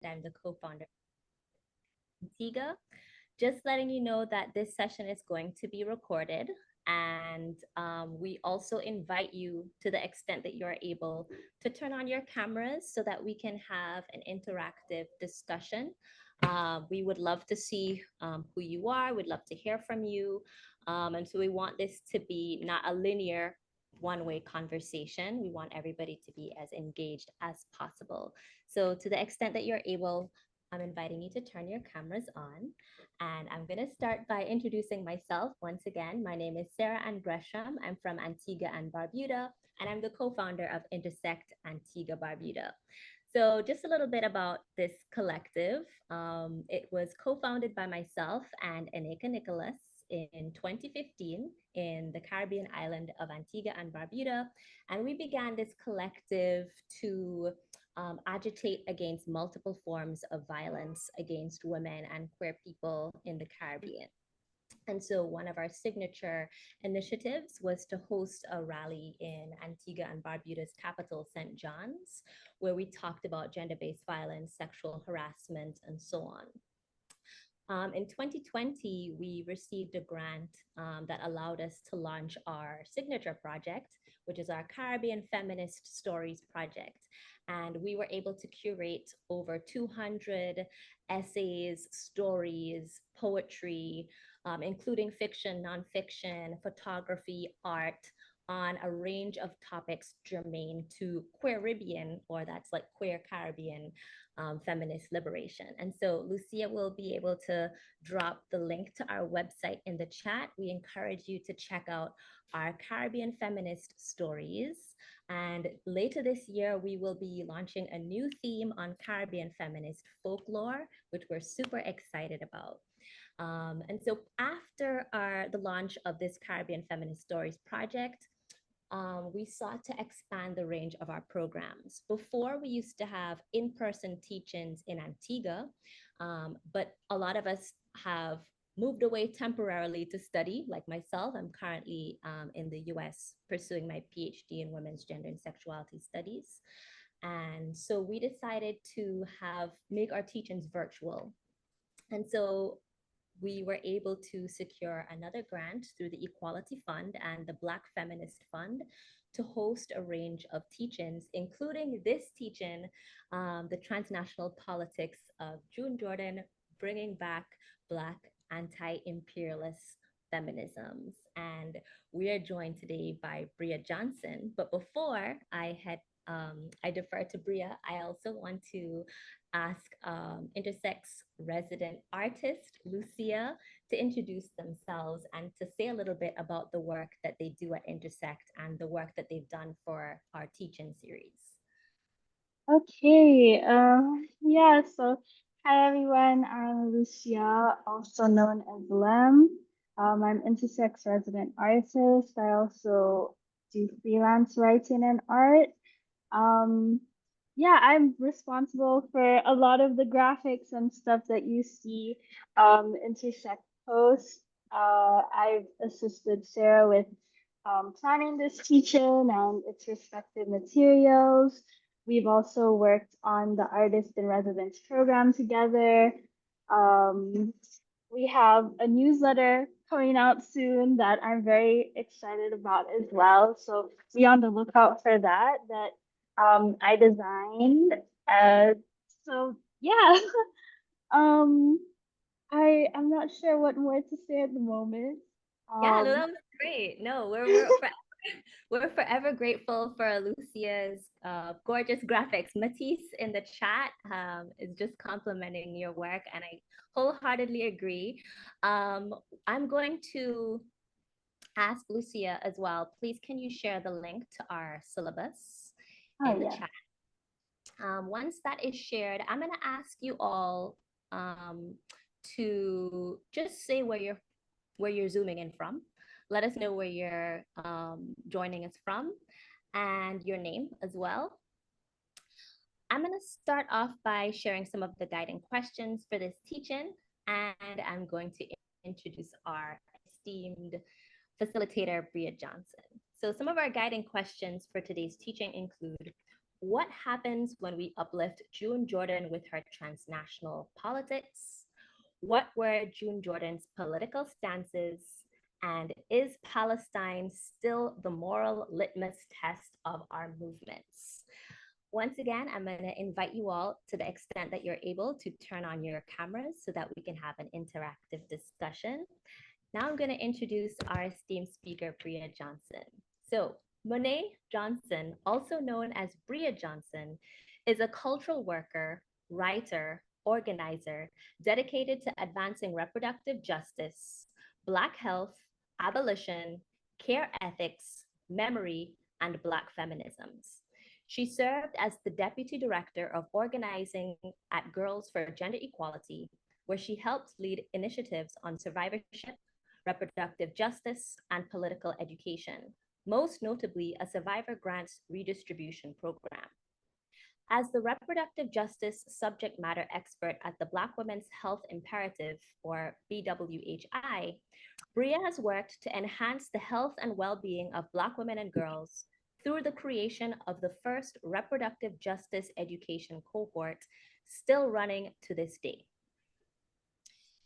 I'm the co-founder of Antigua. Just letting you know that this session is going to be recorded. And we also invite you, to the extent that you're able, to turn on your cameras so that we can have an interactive discussion. We would love to see who you are. We'd love to hear from you. And so we want this to be not a linear one-way conversation. We want everybody to be as engaged as possible. So to the extent that you're able, I'm inviting you to turn your cameras on. And I'm going to start by introducing myself once again. My name is Sarah Ann Gresham. I'm from Antigua and Barbuda, and I'm the co-founder of Intersect Antigua-Barbuda. So just a little bit about this collective. It was co-founded by myself and Eneka Nicholas in 2015 in the Caribbean island of Antigua and Barbuda. And we began this collective to agitate against multiple forms of violence against women and queer people in the Caribbean. And so one of our signature initiatives was to host a rally in Antigua and Barbuda's capital, St. John's, where we talked about gender-based violence, sexual harassment, and so on. In 2020, we received a grant that allowed us to launch our signature project, which is our Caribbean Feminist Stories project. And we were able to curate over 200 essays, stories, poetry, including fiction, nonfiction, photography, art, on a range of topics germane to Caribbean, or that's like queer Caribbean feminist liberation. And so Lucia will be able to drop the link to our website in the chat. We encourage you to check out our Caribbean feminist stories. And later this year, we will be launching a new theme on Caribbean feminist folklore, which we're super excited about. And so after the launch of this Caribbean Feminist Stories project, we sought to expand the range of our programs. Before, we used to have in-person teach-ins in Antigua, but a lot of us have moved away temporarily to study, like myself. I'm currently in the US pursuing my PhD in women's gender and sexuality studies. And so we decided to make our teach-ins virtual. And so we were able to secure another grant through the Equality Fund and the Black Feminist Fund to host a range of teach-ins, including this teach-in, the Transnational Politics of June Jordan, Bringing Back Black Anti-Imperialist Feminisms. And we are joined today by Bria Johnson. But before I defer to Bria, I also want to ask Intersect's resident artist, Lucia, to introduce themselves and to say a little bit about the work that they do at Intersect and the work that they've done for our teaching series. Okay, yeah, so hi everyone, I'm Lucia, also known as Lem. I'm Intersect's resident artist. I also do freelance writing and art. Um, yeah, I'm responsible for a lot of the graphics and stuff that you see Intersect post. I've assisted Sarah with planning this teaching and its respective materials. We've also worked on the artist in residence program together. Um, we have a newsletter coming out soon that I'm very excited about as well. So be on the lookout for that. I designed. Uh, so yeah, um, I'm not sure what more to say at the moment. Yeah, no, Um, that was great. No, we're forever grateful for Lucia's gorgeous graphics. Matisse in the chat is just complimenting your work, and I wholeheartedly agree. I'm going to ask Lucia as well. Please, can you share the link to our syllabus oh in the yeah. chat? Once that is shared, I'm going to ask you all to just say where you're zooming in from. Let us know where you're joining us from and your name as well. I'm going to start off by sharing some of the guiding questions for this teaching, and I'm going to introduce our esteemed facilitator, Bria Johnson. So some of our guiding questions for today's teaching include, What happens when we uplift June Jordan with her transnational politics? What were June Jordan's political stances? And is Palestine still the moral litmus test of our movements? Once again, I'm going to invite you all to the extent that you're able to turn on your cameras so that we can have an interactive discussion. Now I'm going to introduce our esteemed speaker, Bria Johnson. So, Monaye Johnson, also known as Bria Johnson, is a cultural worker, writer, organizer dedicated to advancing reproductive justice, Black health, abolition, care ethics, memory, and Black feminisms. She served as the deputy director of organizing at Girls for Gender Equality, where she helped lead initiatives on survivorship, reproductive justice, and political education, most notably a survivor grants redistribution program. As the reproductive justice subject matter expert at the Black Women's Health Imperative, or BWHI, Bria has worked to enhance the health and well-being of Black women and girls through the creation of the first reproductive justice education cohort, still running to this day.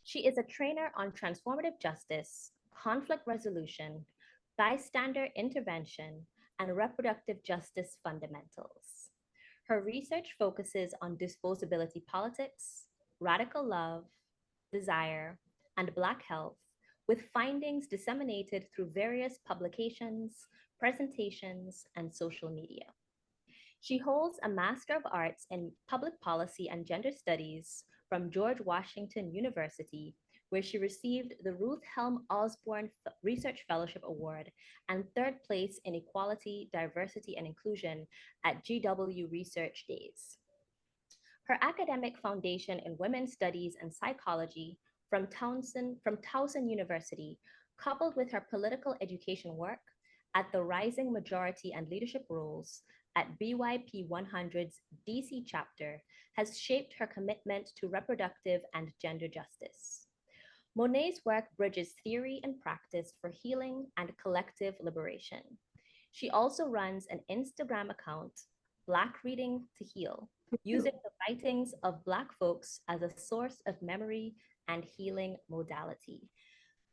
She is a trainer on transformative justice, conflict resolution, bystander intervention, and reproductive justice fundamentals. Her research focuses on disposability politics, radical love, desire, and Black health, with findings disseminated through various publications, presentations, and social media. She holds a Master of Arts in Public Policy and Gender Studies from George Washington University, where she received the Ruth Helm Osborne Research Fellowship Award and third place in Equality, Diversity, and Inclusion at GW Research Days. Her academic foundation in women's studies and psychology from Towson University, coupled with her political education work at the Rising Majority and Leadership Roles at BYP 100's DC chapter, has shaped her commitment to reproductive and gender justice. Monaye's work bridges theory and practice for healing and collective liberation. She also runs an Instagram account, Black Reading to Heal, using the writings of Black folks as a source of memory and healing modality.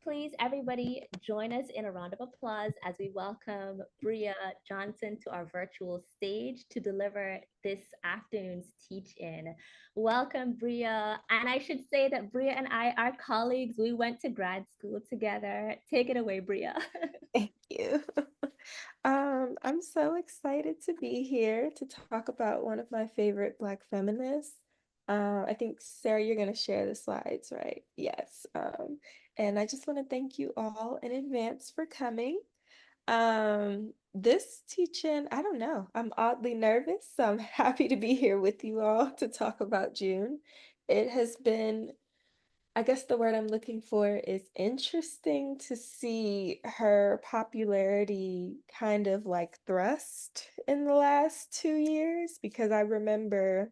Please, everybody, join us in a round of applause as we welcome Bria Johnson to our virtual stage to deliver this afternoon's teach-in. Welcome, Bria. And I should say that Bria and I are colleagues. We went to grad school together. Take it away, Bria. Thank you. I'm so excited to be here to talk about one of my favorite Black feminists. I think, Sarah, you're going to share the slides, right? Yes. And I just want to thank you all in advance for coming. This teaching, I don't know, I'm oddly nervous, so I'm happy to be here with you all to talk about June. It has been, I guess the word I'm looking for is interesting to see her popularity kind of like thrust in the last 2 years, because I remember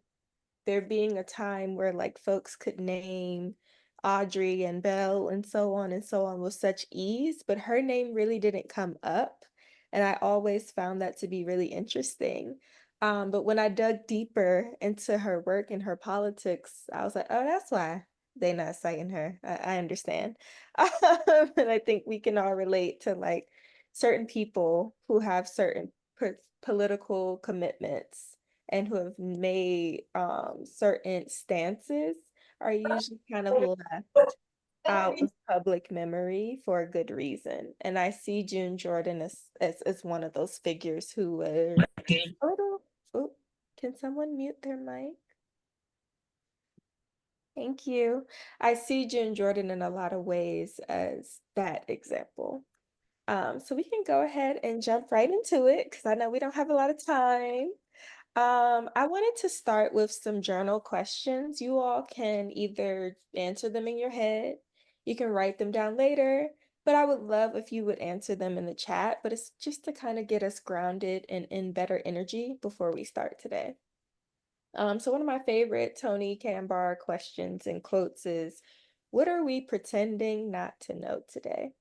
there being a time where like folks could name Audrey and Belle and so on with such ease, but her name really didn't come up. And I always found that to be really interesting. But when I dug deeper into her work and her politics, I was like, oh, that's why they not citing her. I understand. And I think we can all relate to like certain people who have certain political commitments and who have made certain stances are usually kind of left out of public memory for a good reason. And I see June Jordan as one of those figures who were a little, oh, can someone mute their mic? Thank you. I see June Jordan in a lot of ways as that example. So we can go ahead and jump right into it because I know we don't have a lot of time. I wanted to start with some journal questions. You all can either answer them in your head, you can write them down later, but I would love if you would answer them in the chat, but it's just to kind of get us grounded and in better energy before we start today. So one of my favorite Tony Cambar questions and quotes is, what are we pretending not to know today?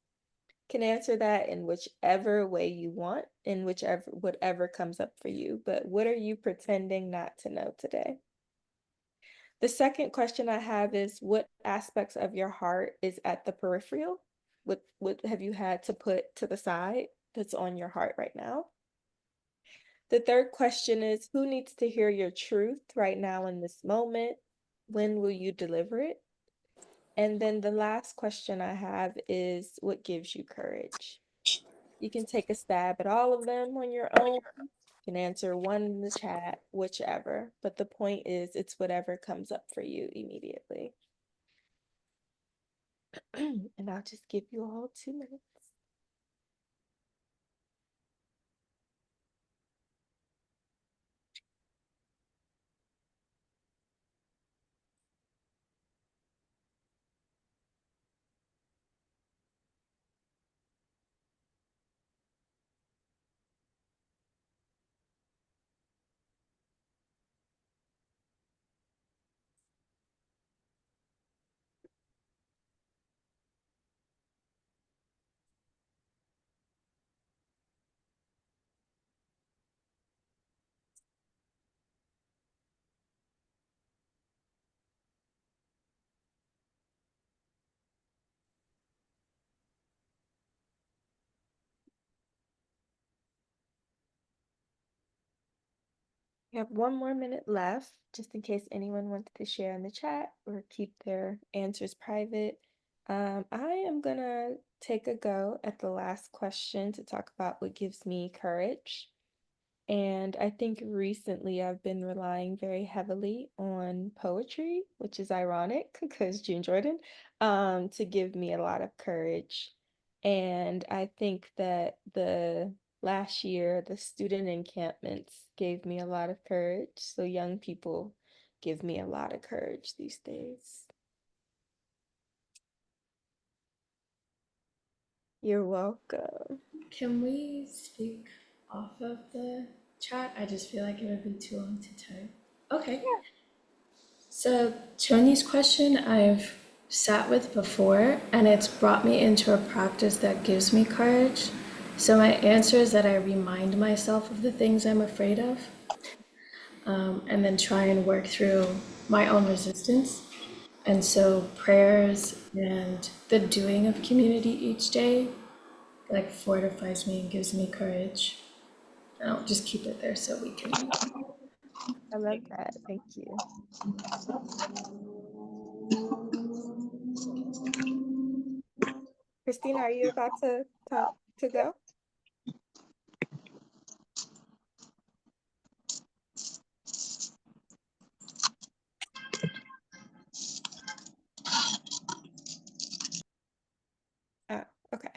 can answer that in whichever way you want, in whatever comes up for you. But what are you pretending not to know today? The second question I have is, what aspects of your heart is at the peripheral? What have you had to put to the side that's on your heart right now? The third question is, who needs to hear your truth right now in this moment? When will you deliver it? And then the last question I have is, what gives you courage? You can take a stab at all of them on your own. You can answer one in the chat, whichever. But the point is, it's whatever comes up for you immediately. And I'll just give you all 2 minutes. We have 1 more minute left, just in case anyone wants to share in the chat or keep their answers private. I am gonna take a go at the last question to talk about what gives me courage. And I think recently I've been relying very heavily on poetry, which is ironic because June Jordan, to give me a lot of courage. And I think that the last year, the student encampments gave me a lot of courage. So young people give me a lot of courage these days. You're welcome. Can we speak off of the chat? I just feel like it would be too long to type. Okay. Yeah. So Tony's question I've sat with before, and it's brought me into a practice that gives me courage. So my answer is that I remind myself of the things I'm afraid of, and then try and work through my own resistance. And so prayers and the doing of community each day like fortifies me and gives me courage. I'll just keep it there so we can. I love that. Thank you. Christina, are you about to talk to go? Oh, okay.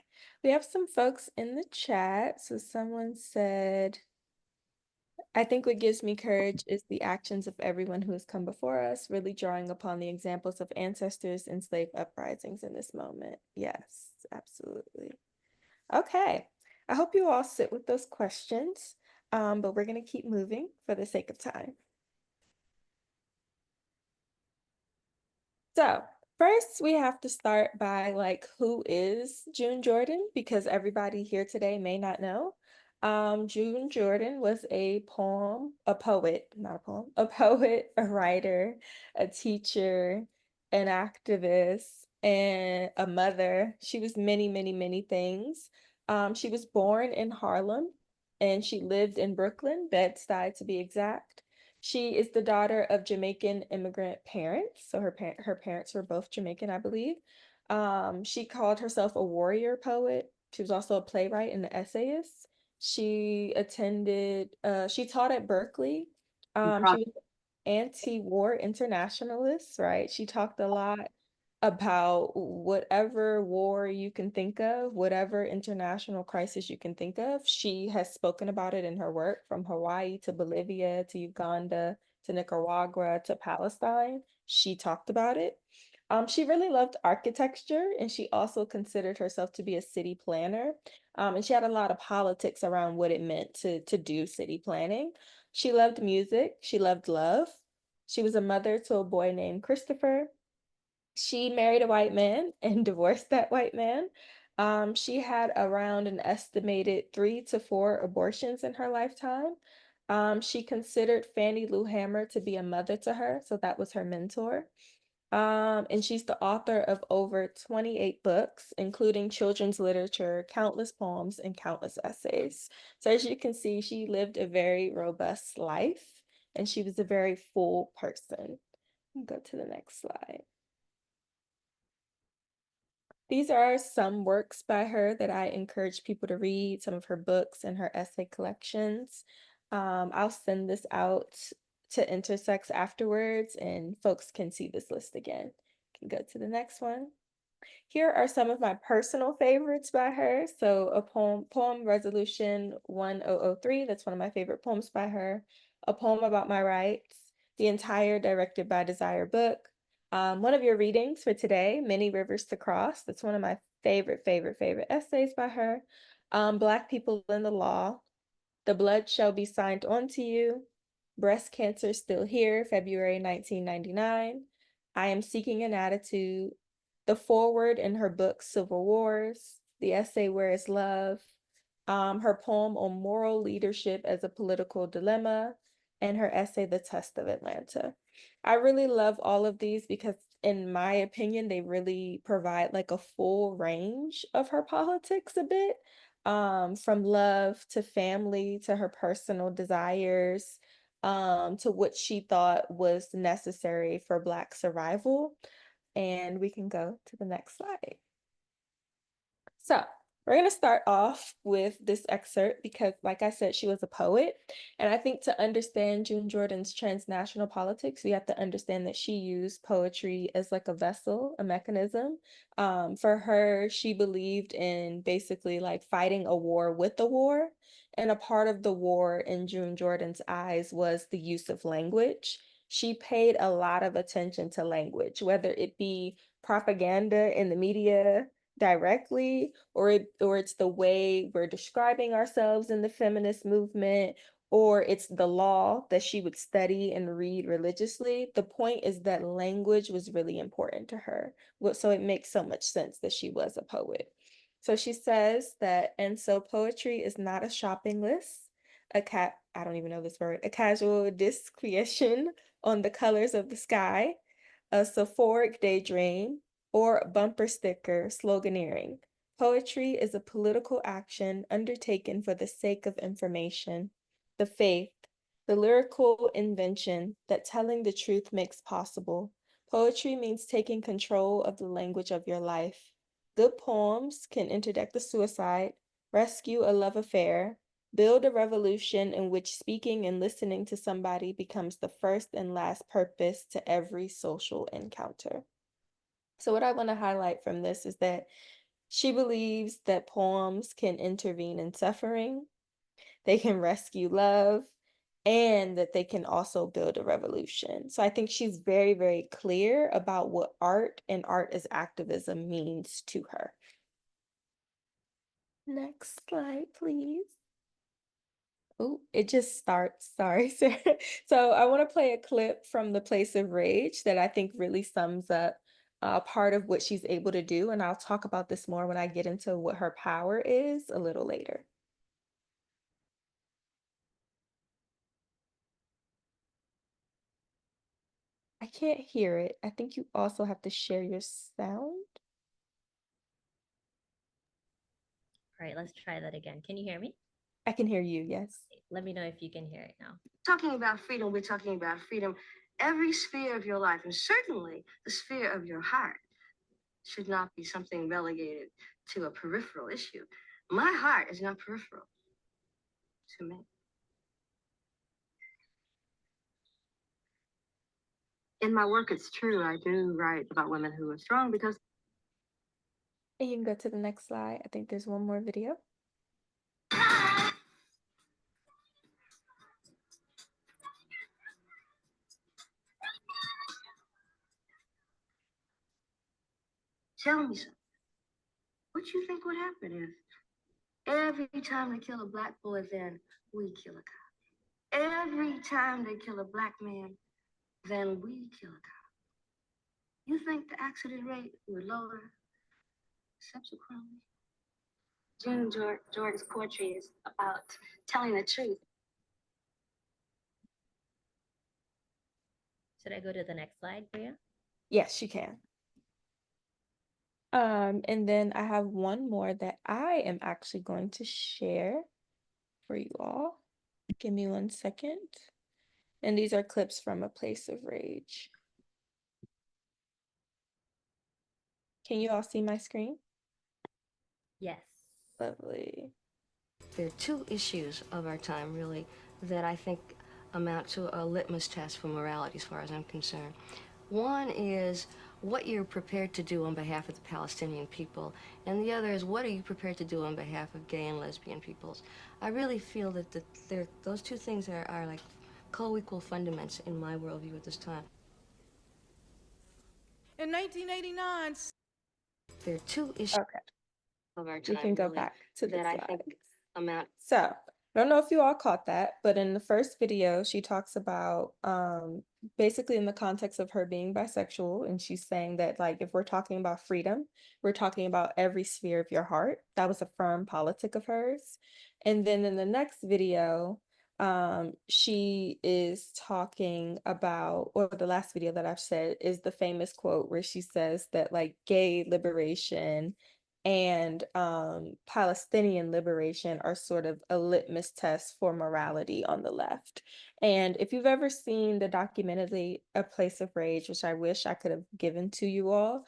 We have some folks in the chat. So someone said, I think what gives me courage is the actions of everyone who has come before us, really drawing upon the examples of ancestors and slave uprisings in this moment. Yes, absolutely. Okay. I hope you all sit with those questions, but we're going to keep moving for the sake of time. So first, we have to start by like, who is June Jordan? Because everybody here today may not know. June Jordan was a poet, not a poem, a poet, a writer, a teacher, an activist, and a mother. She was many, many, many things. She was born in Harlem and she lived in Brooklyn, Bed-Stuy to be exact. She is the daughter of Jamaican immigrant parents. So her parents were both Jamaican, I believe. She called herself a warrior poet. She was also a playwright and an essayist. She taught at Berkeley. She was anti-war internationalist, right? She talked a lot about whatever war you can think of, whatever international crisis you can think of. She has spoken about it in her work, from Hawaii to Bolivia to Uganda to Nicaragua to Palestine. She talked about it. She really loved architecture, and she also considered herself to be a city planner. And she had a lot of politics around what it meant to do city planning. She loved music. She loved love. She was a mother to a boy named Christopher. She married a white man and divorced that white man. She had around an estimated 3 to 4 abortions in her lifetime. She considered Fannie Lou Hamer to be a mother to her, so that was her mentor. And she's the author of over 28 books, including children's literature, countless poems, and countless essays. So as you can see, she lived a very robust life, and she was a very full person. Go to the next slide. These are some works by her that I encourage people to read, some of her books and her essay collections. I'll send this out to Intersect afterwards, and folks can see this list again. Can go to the next one. Here are some of my personal favorites by her. So a poem Resolution 1003, that's one of my favorite poems by her. A poem about my rights, the entire Directed by Desire book. One of your readings for today, Many Rivers to Cross. That's one of my favorite essays by her. Black People in the Law, The Blood Shall Be Signed Onto You, Breast Cancer Still Here, February 1999. I Am Seeking an Attitude, the foreword in her book Civil Wars, the essay Where Is Love, her poem on moral leadership as a political dilemma, and her essay The Test of Atlanta. I really love all of these because in my opinion, they really provide like a full range of her politics a bit, from love to family to her personal desires, to what she thought was necessary for Black survival. And we can go to the next slide. So we're going to start off with this excerpt because, like I said, she was a poet. And I think to understand June Jordan's transnational politics, we have to understand that she used poetry as like a vessel, a mechanism. For her, she believed in basically like fighting a war with a war. And a part of the war in June Jordan's eyes was the use of language. She paid a lot of attention to language, whether it be propaganda in the media, directly, or it's the way we're describing ourselves in the feminist movement, or it's the law that she would study and read religiously. The point is that language was really important to her. So it makes so much sense that she was a poet. So she says that, and so poetry is not a shopping list, I don't even know this word, a casual disquisition on the colors of the sky, a Sephoric daydream, or bumper sticker sloganeering. Poetry is a political action undertaken for the sake of information, the faith, the lyrical invention that telling the truth makes possible. Poetry means taking control of the language of your life. Good poems can interdict a suicide, rescue a love affair, build a revolution in which speaking and listening to somebody becomes the first and last purpose to every social encounter. So what I want to highlight from this is that she believes that poems can intervene in suffering, they can rescue love, and that they can also build a revolution. So I think she's very, very clear about what art and art as activism means to her. Next slide, please. Oh, it just starts. Sorry, Sarah. So I want to play a clip from The Place of Rage that I think really sums up part of what she's able to do. And I'll talk about this more when I get into what her power is a little later. I can't hear it. I think you also have to share your sound. All right, let's try that again. Can you hear me? I can hear you, yes. Let me know if you can hear it now. Talking about freedom, we're talking about freedom. Every sphere of your life, and certainly the sphere of your heart, should not be something relegated to a peripheral issue. My heart is not peripheral to me. In my work, it's true. I do write about women who are strong because. And you can go to the next slide. I think there's one more video. Tell me something. What do you think would happen if every time they kill a black boy, then we kill a cop? Every time they kill a black man, then we kill a cop. You think the accident rate would lower subsequently? June Jordan's poetry is about telling the truth. Should I go to the next slide, Bria? Yes, you can. And then I have one more that I am actually going to share for you all. Give me 1 second. And these are clips from A Place of Rage. Can you all see my screen? Yes. Lovely. There are two issues of our time, really, that I think amount to a litmus test for morality as far as I'm concerned. One is what you're prepared to do on behalf of the Palestinian people, and the other is what are you prepared to do on behalf of gay and lesbian peoples. I really feel that those two things are like co-equal fundaments in my worldview at this time. In 1989, there are two issues Okay, of our we time, can go really, back to the that I slides. think amount. So, I don't know if you all caught that, but in the first video, she talks about basically in the context of her being bisexual, and she's saying that like if we're talking about freedom, we're talking about every sphere of your heart. That was a firm politic of hers. And then in the next video, she is talking about, or the last video that I've said is the famous quote where she says that like gay liberation and Palestinian liberation are sort of a litmus test for morality on the left. And if you've ever seen the documentary A Place of Rage, which I wish I could have given to you all,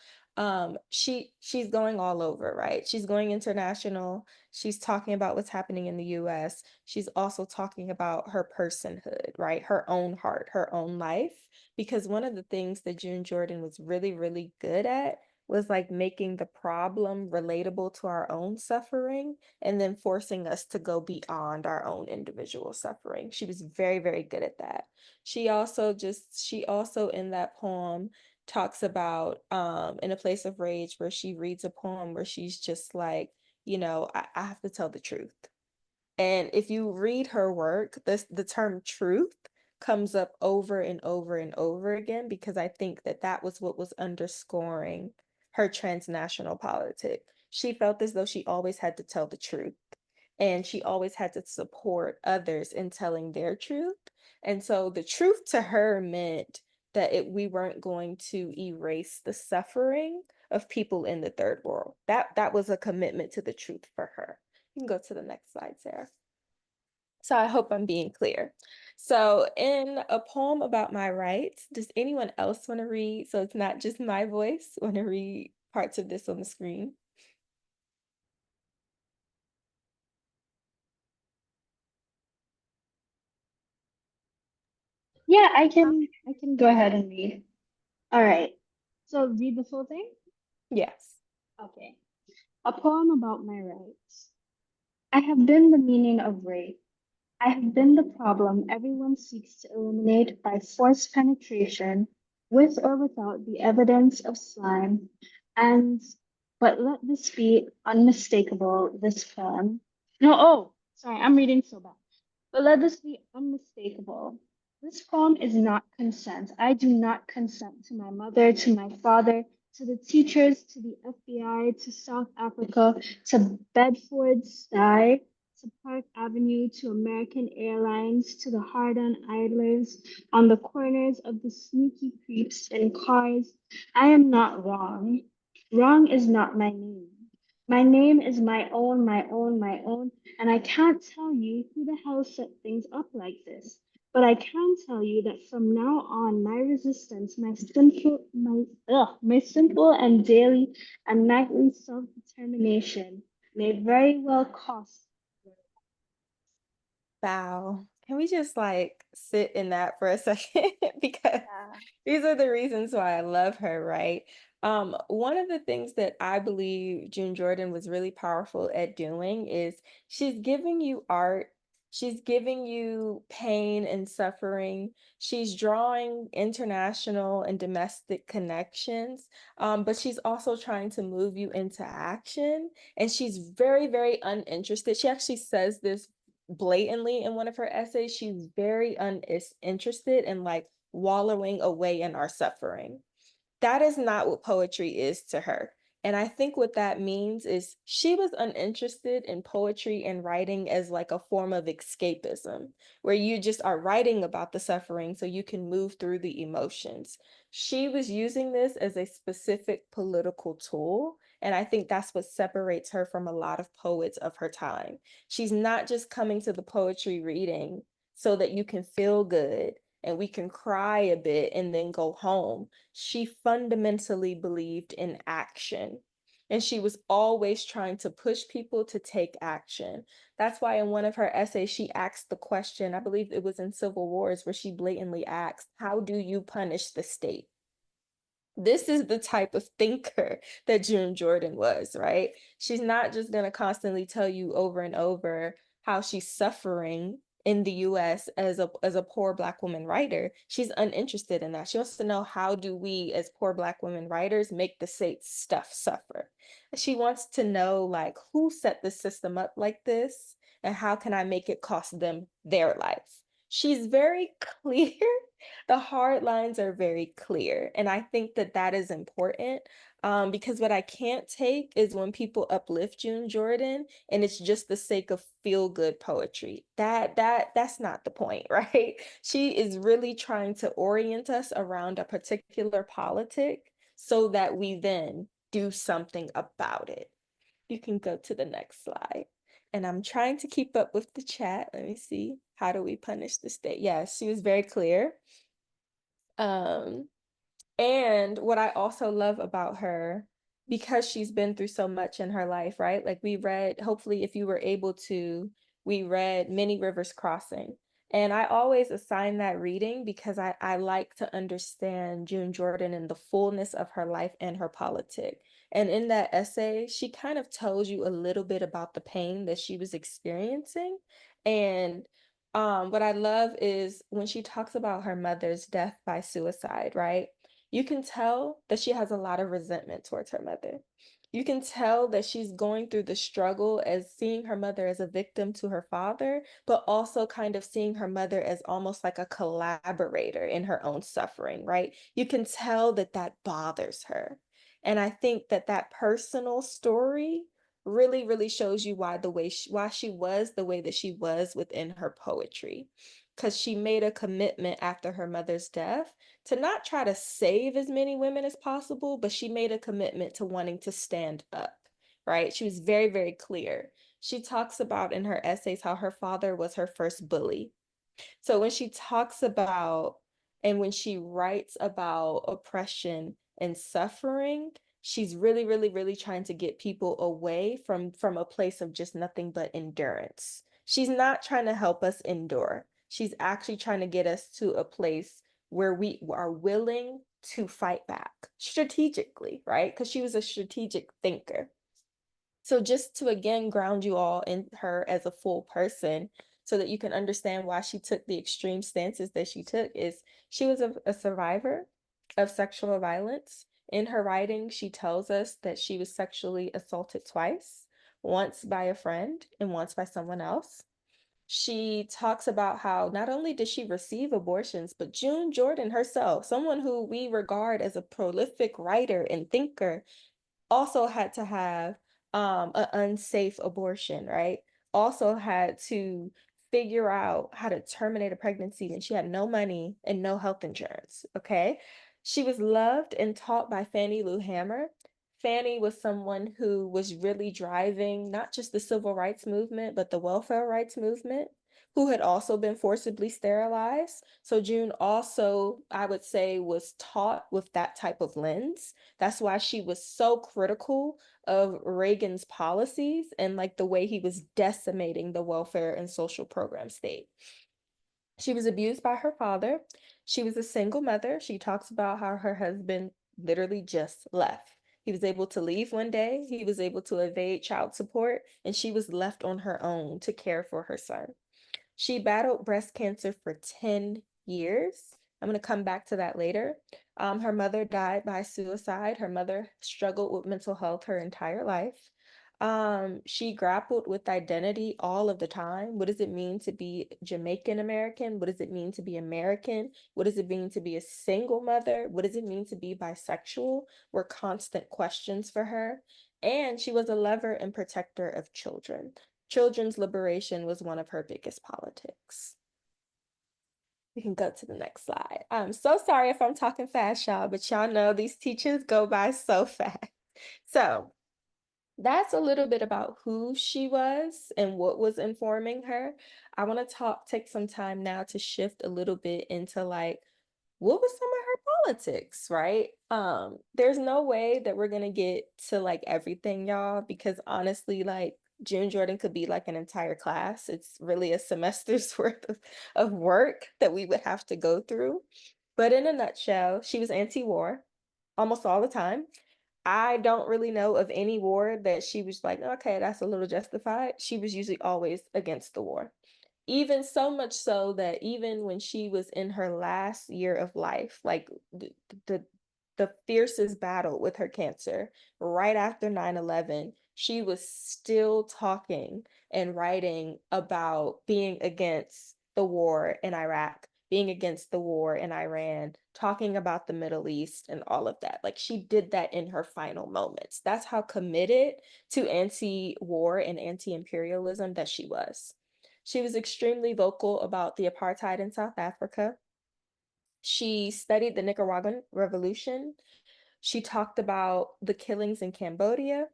she's going all over, right? She's going international. She's talking about what's happening in the US. She's also talking about her personhood, right? Her own heart, her own life. Because one of the things that June Jordan was really, really good at was like making the problem relatable to our own suffering and then forcing us to go beyond our own individual suffering. She was very, very good at that. She also in that poem talks about in A Place of Rage where she reads a poem where she's just like, you know, I have to tell the truth. And if you read her work, the term truth comes up over and over and over again because I think that that was what was underscoring her transnational politic. She felt as though she always had to tell the truth and she always had to support others in telling their truth. And so the truth to her meant that we weren't going to erase the suffering of people in the third world. That was a commitment to the truth for her. You can go to the next slide, Sarah. So I hope I'm being clear. So in A Poem About My Rights, does anyone else want to read? So it's not just my voice, want to read parts of this on the screen? Yeah, I can go ahead and read. All right. So read the full thing? Yes. Okay. A poem about my rights. I have been the meaning of rape. I have been the problem everyone seeks to eliminate by forced penetration, with or without the evidence of slime. And but let this be unmistakable, this poem. No, oh, sorry, I'm reading so bad. But let this be unmistakable. This poem is not consent. I do not consent to my mother, to my father, to the teachers, to the FBI, to South Africa, to Bedford Stuyvesant, to Park Avenue, to American Airlines, to the hard-on idlers on the corners of the sneaky creeps in cars. I am not wrong. Wrong is not my name. My name is my own, my own, my own, and I can't tell you who the hell set things up like this. But I can tell you that from now on, my resistance, my simple and daily and nightly self-determination may very well cost. Wow. Can we just like sit in that for a second? Because Yeah. these are the reasons why I love her, right? One of the things that I believe June Jordan was really powerful at doing is she's giving you art, she's giving you pain and suffering, she's drawing international and domestic connections, but she's also trying to move you into action. And she's very, very uninterested. She actually says this blatantly in one of her essays. She's very uninterested in like wallowing away in our suffering. That is not what poetry is to her. And I think what that means is she was uninterested in poetry and writing as like a form of escapism, where you just are writing about the suffering so you can move through the emotions. She was using this as a specific political tool. And I think that's what separates her from a lot of poets of her time. She's not just coming to the poetry reading so that you can feel good and we can cry a bit and then go home. She fundamentally believed in action. And she was always trying to push people to take action. That's why in one of her essays, she asked the question, I believe it was in Civil Wars, where she blatantly asked, how do you punish the state? This is the type of thinker that June Jordan was, right? She's not just going to constantly tell you over and over how she's suffering in the US as a poor Black woman writer. She's uninterested in that. She wants to know, how do we as poor Black women writers make the state's stuff suffer? She wants to know, like, who set the system up like this and how can I make it cost them their life? She's very clear. The hard lines are very clear. And I think that that is important, because what I can't take is when people uplift June Jordan and it's just the sake of feel good poetry. That's not the point, right? She is really trying to orient us around a particular politic so that we then do something about it. You can go to the next slide. And I'm trying to keep up with the chat. Let me see. How do we punish the state? Yes, she was very clear. And what I also love about her, because she's been through so much in her life, right? Like we read, hopefully, if you were able to, we read Many Rivers Crossing. And I always assign that reading because I like to understand June Jordan in the fullness of her life and her politic. And in that essay, she kind of tells you a little bit about the pain that she was experiencing. And what I love is when she talks about her mother's death by suicide, right? You can tell that she has a lot of resentment towards her mother. You can tell that she's going through the struggle as seeing her mother as a victim to her father, but also kind of seeing her mother as almost like a collaborator in her own suffering, right? You can tell that that bothers her. And I think that that personal story really, really shows you why she was the way that she was within her poetry. Because she made a commitment after her mother's death to not try to save as many women as possible, but she made a commitment to wanting to stand up, right? She was very, very clear. She talks about in her essays how her father was her first bully. So when she talks about and when she writes about oppression and suffering, she's really, really, really trying to get people away from a place of just nothing but endurance. She's not trying to help us endure. She's actually trying to get us to a place where we are willing to fight back strategically, right? Because she was a strategic thinker. So just to again ground you all in her as a full person so that you can understand why she took the extreme stances that she took is she was a survivor of sexual violence. In her writing, she tells us that she was sexually assaulted twice, once by a friend and once by someone else. She talks about how not only did she receive abortions, but June Jordan herself, someone who we regard as a prolific writer and thinker, also had to have an unsafe abortion, right? Also had to figure out how to terminate a pregnancy when she had no money and no health insurance, okay? She was loved and taught by Fannie Lou Hamer. Fannie was someone who was really driving not just the civil rights movement, but the welfare rights movement, who had also been forcibly sterilized. So June also, I would say, was taught with that type of lens. That's why she was so critical of Reagan's policies and like the way he was decimating the welfare and social program state. She was abused by her father. She was a single mother. She talks about how her husband literally just left. He was able to leave one day. He was able to evade child support, and she was left on her own to care for her son. She battled breast cancer for 10 years. I'm going to come back to that later. Her mother died by suicide. Her mother struggled with mental health her entire life. She grappled with identity all of the time. What does it mean to be Jamaican American? What does it mean to be American? What does it mean to be a single mother? What does it mean to be bisexual? Were constant questions for her. And she was a lover and protector of children. Children's liberation was one of her biggest politics. We can go to the next slide. I'm so sorry if I'm talking fast, y'all, but y'all know these teachings go by so fast. So that's a little bit about who she was and what was informing her. I want to take some time now to shift a little bit into like, what was some of her politics, right? There's no way that we're gonna get to like everything, y'all, because honestly, like June Jordan could be like an entire class. It's really a semester's worth of work that we would have to go through. But in a nutshell, she was anti-war almost all the time. I don't really know of any war that she was like, okay, that's a little justified. She was usually always against the war. Even so much so that even when she was in her last year of life, like the the fiercest battle with her cancer, right after 9/11, she was still talking and writing about being against the war in Iraq, being against the war in Iran, talking about the Middle East and all of that. Like she did that in her final moments. That's how committed to anti-war and anti-imperialism that she was. She was extremely vocal about the apartheid in South Africa. She studied the Nicaraguan Revolution. She talked about the killings in Cambodia.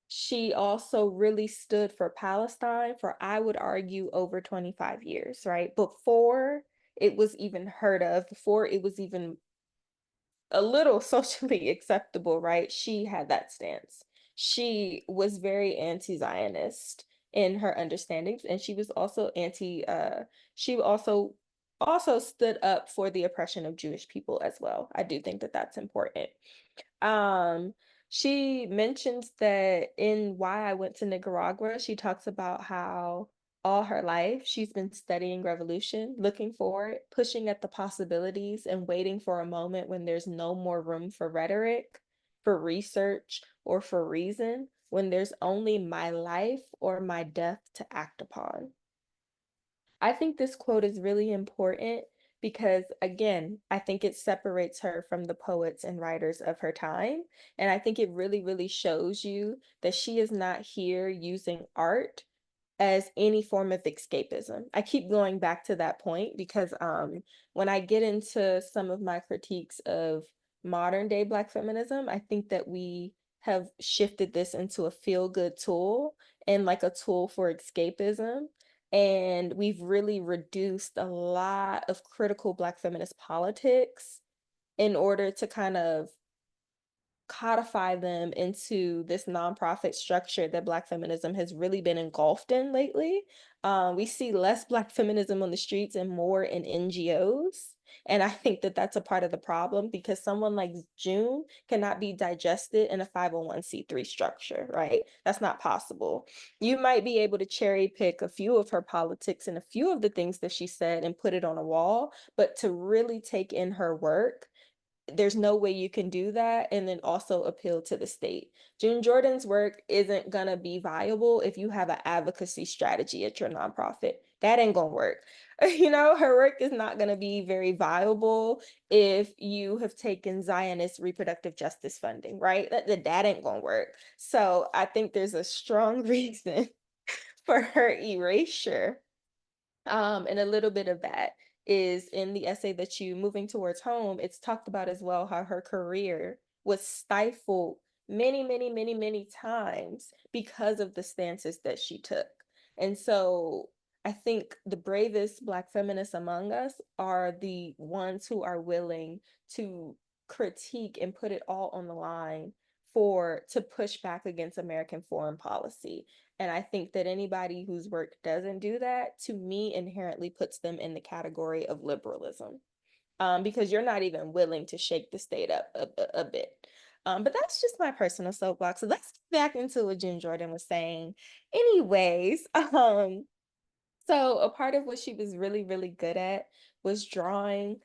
She also really stood for Palestine for, I would argue, over 25 years, right? Before it was even heard of, before it was even a little socially acceptable, right? She had that stance. She was very anti-Zionist in her understandings, and she was also she also stood up for the oppression of Jewish people as well. I do think that that's important. Um, she mentions that in Why I Went to Nicaragua, she talks about how all her life she's been studying revolution, looking for it, pushing at the possibilities, and waiting for a moment when there's no more room for rhetoric, for research, or for reason, when there's only my life or my death to act upon. I think this quote is really important because, again, I think it separates her from the poets and writers of her time. And I think it really, really shows you that she is not here using art as any form of escapism. I keep going back to that point because when I get into some of my critiques of modern day Black feminism, I think that we have shifted this into a feel-good tool and like a tool for escapism. And we've really reduced a lot of critical Black feminist politics in order to kind of codify them into this nonprofit structure that Black feminism has really been engulfed in lately. We see less Black feminism on the streets and more in NGOs. And I think that that's a part of the problem because someone like June cannot be digested in a 501c3 structure, right? That's not possible. You might be able to cherry pick a few of her politics and a few of the things that she said and put it on a wall, but to really take in her work, there's no way you can do that and then also appeal to the state. June Jordan's work isn't gonna be viable if you have an advocacy strategy at your nonprofit. That ain't gonna work. You know, her work is not gonna be very viable if you have taken Zionist reproductive justice funding, right? That ain't gonna work. So I think there's a strong reason for her erasure. And a little bit of that is in the essay that you Moving Towards Home, it's talked about as well how her career was stifled many, many, many, many times because of the stances that she took. And so I think the bravest Black feminists among us are the ones who are willing to critique and put it all on the line to push back against American foreign policy. And I think that anybody whose work doesn't do that, to me, inherently puts them in the category of liberalism, because you're not even willing to shake the state up a bit. But that's just my personal soapbox. So let's get back into what June Jordan was saying. Anyways, so a part of what she was really, really good at was drawing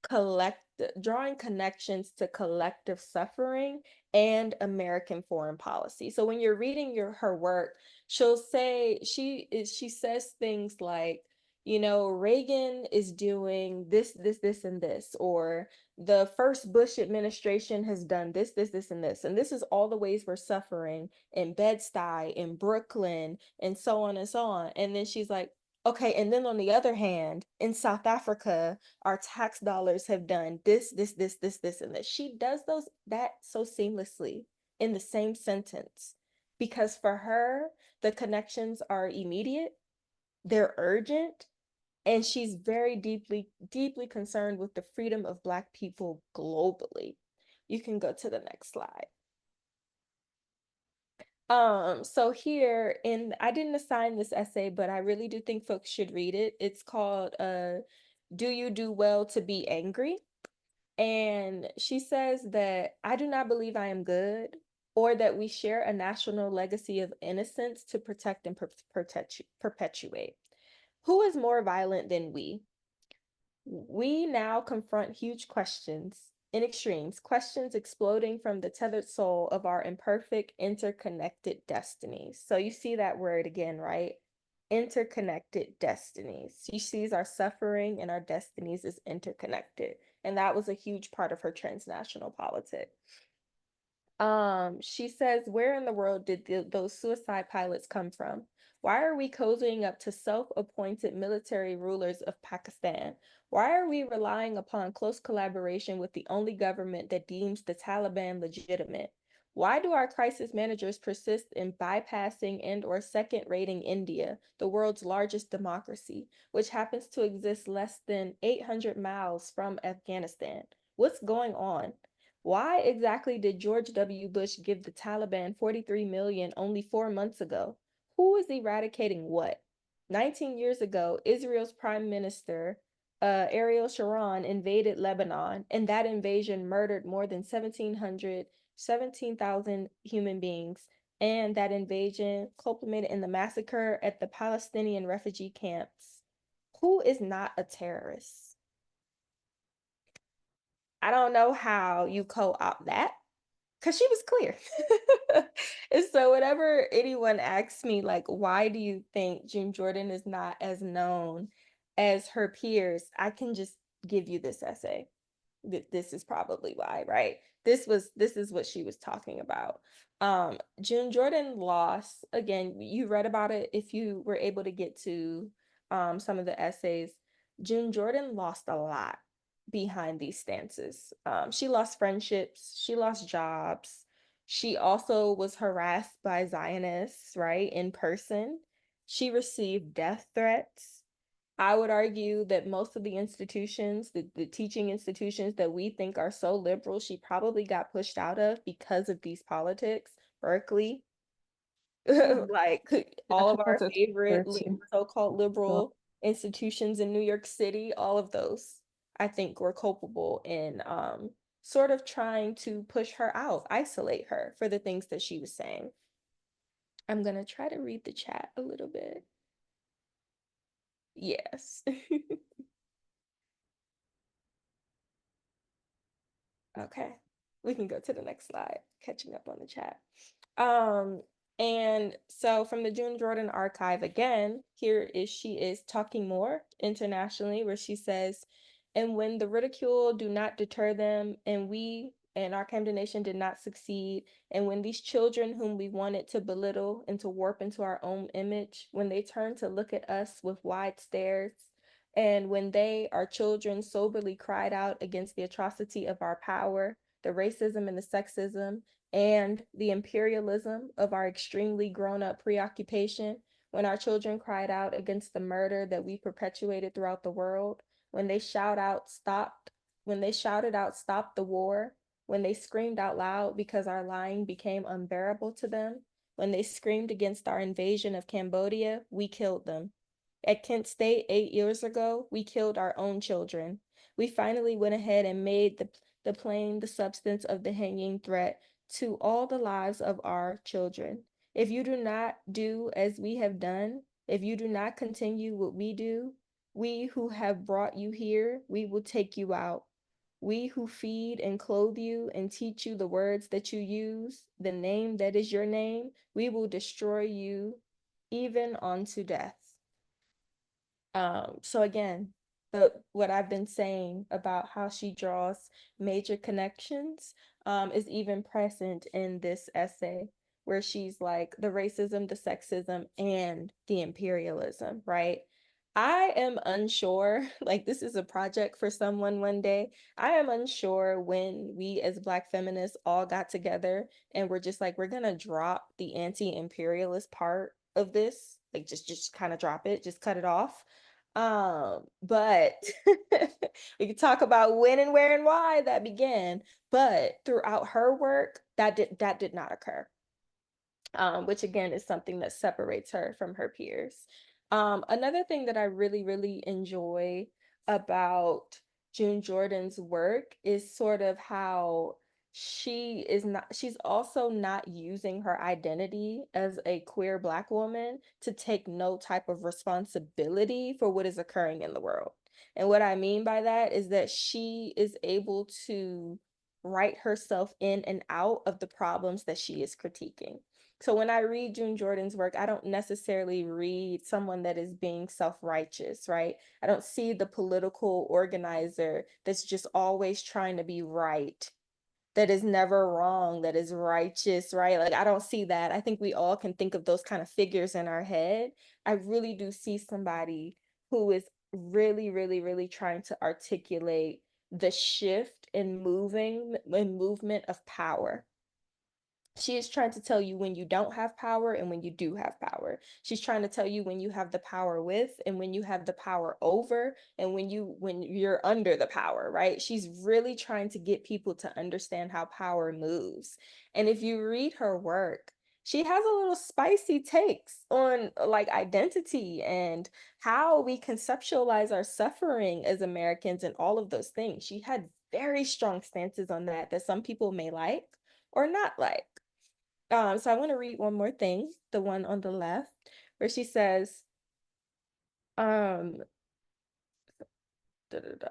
collective drawing connections to collective suffering and American foreign policy. So when you're reading her work, she'll say she says things like, you know, Reagan is doing this, and this, or the first Bush administration has done this, and this. And this is all the ways we're suffering in Bed-Stuy, in Brooklyn, and so on and so on. And then she's like, okay, and then on the other hand, in South Africa, our tax dollars have done this, and this. She does that so seamlessly in the same sentence because for her, the connections are immediate, they're urgent, and she's very deeply concerned with the freedom of Black people globally. You can go to the next slide. So here I didn't assign this essay, but I really do think folks should read it. It's called Do You Do Well to Be Angry? And she says that I do not believe I am good, or that we share a national legacy of innocence to protect and perpetuate. Who is more violent than we? We now confront huge questions in extremes, questions exploding from the tethered soul of our imperfect, interconnected destinies. So you see that word again, right? Interconnected destinies. She sees our suffering and our destinies as interconnected. And that was a huge part of her transnational politic. She says, where in the world did those suicide pilots come from? Why are we cozying up to self-appointed military rulers of Pakistan? Why are we relying upon close collaboration with the only government that deems the Taliban legitimate? Why do our crisis managers persist in bypassing and or second-rating India, the world's largest democracy, which happens to exist less than 800 miles from Afghanistan? What's going on? Why exactly did George W. Bush give the Taliban 43 million only 4 months ago? Who is eradicating what? 19 years ago, Israel's Prime Minister, Ariel Sharon, invaded Lebanon, and that invasion murdered more than 17,000 human beings, and that invasion culminated in the massacre at the Palestinian refugee camps. Who is not a terrorist? I don't know how you co-opt that because she was clear. And so whenever anyone asks me, like, why do you think June Jordan is not as known as her peers, I can just give you this essay. This is probably why, right? This is what she was talking about. June Jordan lost, again, you read about it if you were able to get to some of the essays. June Jordan lost a lot behind these stances. She lost friendships, she lost jobs. She also was harassed by Zionists, right, in person. She received death threats. I would argue that most of the institutions, the teaching institutions that we think are so liberal, she probably got pushed out of because of these politics. Berkeley, like all of our favorite so-called liberal institutions in New York City, all of those, I think, were culpable in sort of trying to push her out, isolate her for the things that she was saying. I'm gonna try to read the chat a little bit. Yes. Okay, we can go to the next slide, catching up on the chat. And so from the June Jordan archive again, she is talking more internationally, where she says, and when the ridicule do not deter them, and we and our condemnation did not succeed, and when these children whom we wanted to belittle and to warp into our own image, when they turn to look at us with wide stares, and when they, our children, soberly cried out against the atrocity of our power, the racism and the sexism, and the imperialism of our extremely grown-up preoccupation, when our children cried out against the murder that we perpetuated throughout the world, when they shouted out, stop the war, when they screamed out loud because our lying became unbearable to them, when they screamed against our invasion of Cambodia, we killed them. At Kent State 8 years ago, we killed our own children. We finally went ahead and made the plain the substance of the hanging threat to all the lives of our children. If you do not do as we have done, if you do not continue what we do, we who have brought you here, we will take you out. We who feed and clothe you and teach you the words that you use, the name that is your name, we will destroy you even unto death. So again, what I've been saying about how she draws major connections is even present in this essay, where she's like the racism, the sexism, and the imperialism, right? I am unsure, like this is a project for someone one day. I am unsure when we as Black feminists all got together and we're just like, we're gonna drop the anti-imperialist part of this, like just kind of drop it, just cut it off. But we could talk about when and where and why that began, but throughout her work, that did not occur. Which again is something that separates her from her peers. Another thing that I really, really enjoy about June Jordan's work is sort of how she's also not using her identity as a queer Black woman to take no type of responsibility for what is occurring in the world. And what I mean by that is that she is able to write herself in and out of the problems that she is critiquing. So when I read June Jordan's work, I don't necessarily read someone that is being self-righteous, right? I don't see the political organizer that's just always trying to be right, that is never wrong, that is righteous, right? Like I don't see that. I think we all can think of those kind of figures in our head. I really do see somebody who is really, really, really trying to articulate the shift in movement of power. She is trying to tell you when you don't have power and when you do have power. She's trying to tell you when you have the power with and when you have the power over and when you're under the power, right? She's really trying to get people to understand how power moves. And if you read her work, she has a little spicy takes on like identity and how we conceptualize our suffering as Americans and all of those things. She had very strong stances on that some people may like or not like. So I want to read one more thing, the one on the left, where she says, um,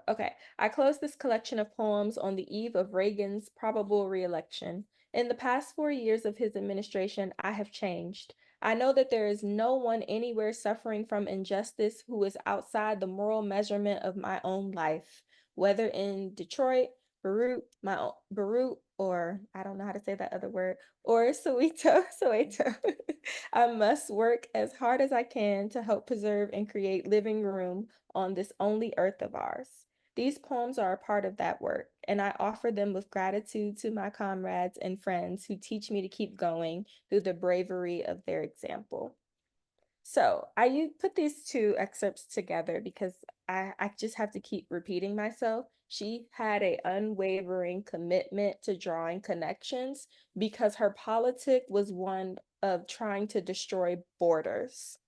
okay, I closed this collection of poems on the eve of Reagan's probable re-election. In the past 4 years of his administration, I have changed. I know that there is no one anywhere suffering from injustice who is outside the moral measurement of my own life, whether in Detroit, Beirut, or I don't know how to say that other word, or Soweto. I must work as hard as I can to help preserve and create living room on this only earth of ours. These poems are a part of that work, and I offer them with gratitude to my comrades and friends who teach me to keep going through the bravery of their example. So I put these two excerpts together because I just have to keep repeating myself. She had an unwavering commitment to drawing connections because her politic was one of trying to destroy borders.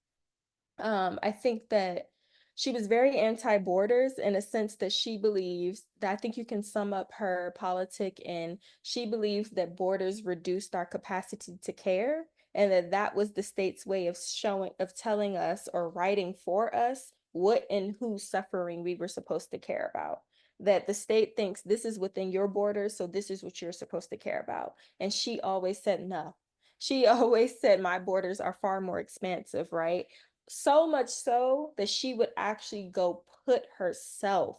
I think that she was very anti-borders in a sense that she believes that I think you can sum up her politic in she believes that borders reduced our capacity to care and that was the state's way of telling us or writing for us what and whose suffering we were supposed to care about. That the state thinks this is within your borders, so this is what you're supposed to care about. And she always said no. She always said my borders are far more expansive, right? So much so that she would actually go put herself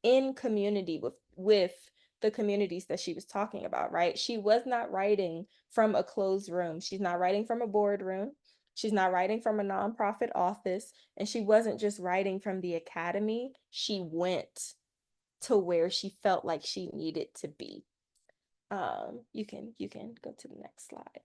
in community with the communities that she was talking about, right? She was not writing from a closed room. She's not writing from a boardroom. She's not writing from a nonprofit office. And she wasn't just writing from the academy. She went to where she felt like she needed to be. You can go to the next slide.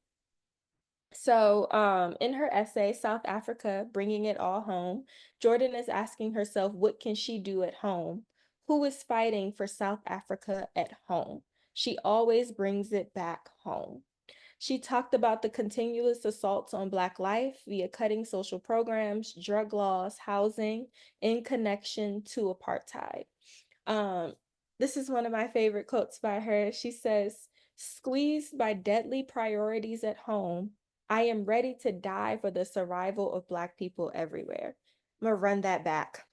So in her essay, South Africa, Bringing It All Home, Jordan is asking herself, what can she do at home? Who is fighting for South Africa at home? She always brings it back home. She talked about the continuous assaults on Black life via cutting social programs, drug laws, housing, in connection to apartheid. This is one of my favorite quotes by her. She says, squeezed by deadly priorities at home, I am ready to die for the survival of Black people everywhere. I'm gonna run that back.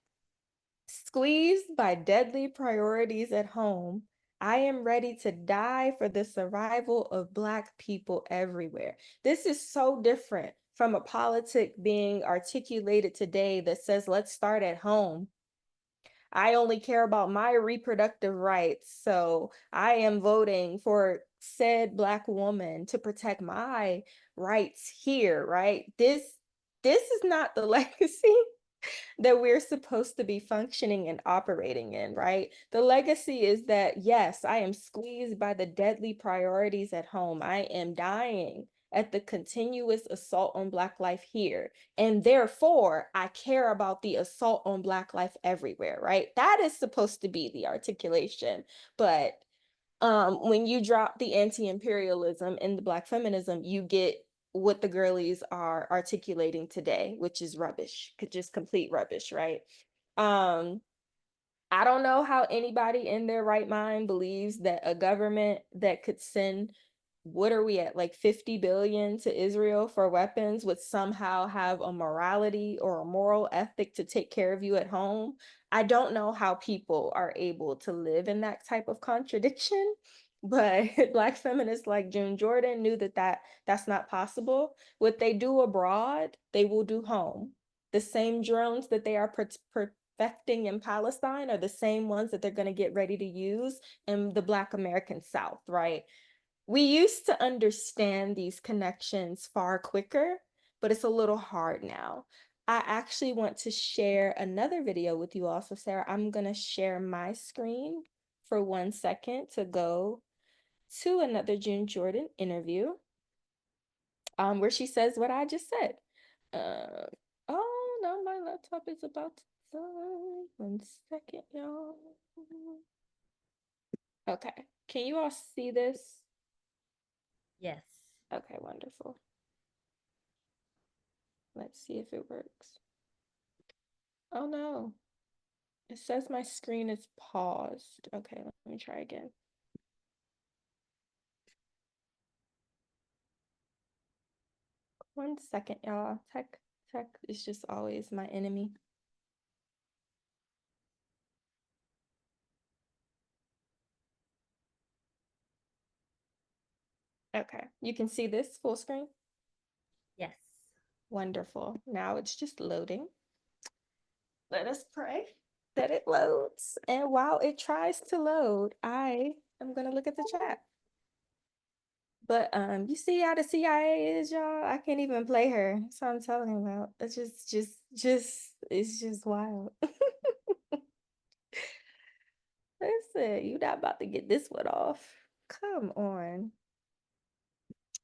Squeezed by deadly priorities at home, I am ready to die for the survival of Black people everywhere. This is so different from a politic being articulated today that says, let's start at home. I only care about my reproductive rights, so I am voting for said Black woman to protect my rights here, right? This is not the legacy that we're supposed to be functioning and operating in, right? The legacy is that, yes, I am squeezed by the deadly priorities at home. I am dying at the continuous assault on Black life here. And therefore, I care about the assault on Black life everywhere, right? That is supposed to be the articulation. But when you drop the anti-imperialism and the Black feminism, you get what the girlies are articulating today, which is rubbish, just complete rubbish, right? I don't know how anybody in their right mind believes that a government that could send, what are we at, like 50 billion to Israel for weapons would somehow have a morality or a moral ethic to take care of you at home. I don't know how people are able to live in that type of contradiction, but Black feminists like June Jordan knew that, that's not possible. What they do abroad, they will do home. The same drones that they are perfecting in Palestine are the same ones that they're going to get ready to use in the Black American South, right? We used to understand these connections far quicker, but it's a little hard now. I actually want to share another video with you also, Sarah. I'm going to share my screen for 1 second to go to another June Jordan interview where she says what I just said. Oh, no, my laptop is about to die. 1 second, y'all. Okay, can you all see this? Yes. Okay, wonderful. Let's see if it works. Oh no, it says my screen is paused. Okay, let me try again. One second, y'all. Tech is just always my enemy. Okay, you can see this full screen? Yes. Wonderful. Now it's just loading. Let us pray that it loads. And while it tries to load, I am gonna look at the chat. But you see how the CIA is, y'all? I can't even play her. That's what I'm telling about. It's it's just wild. Listen, you're not about to get this one off. Come on.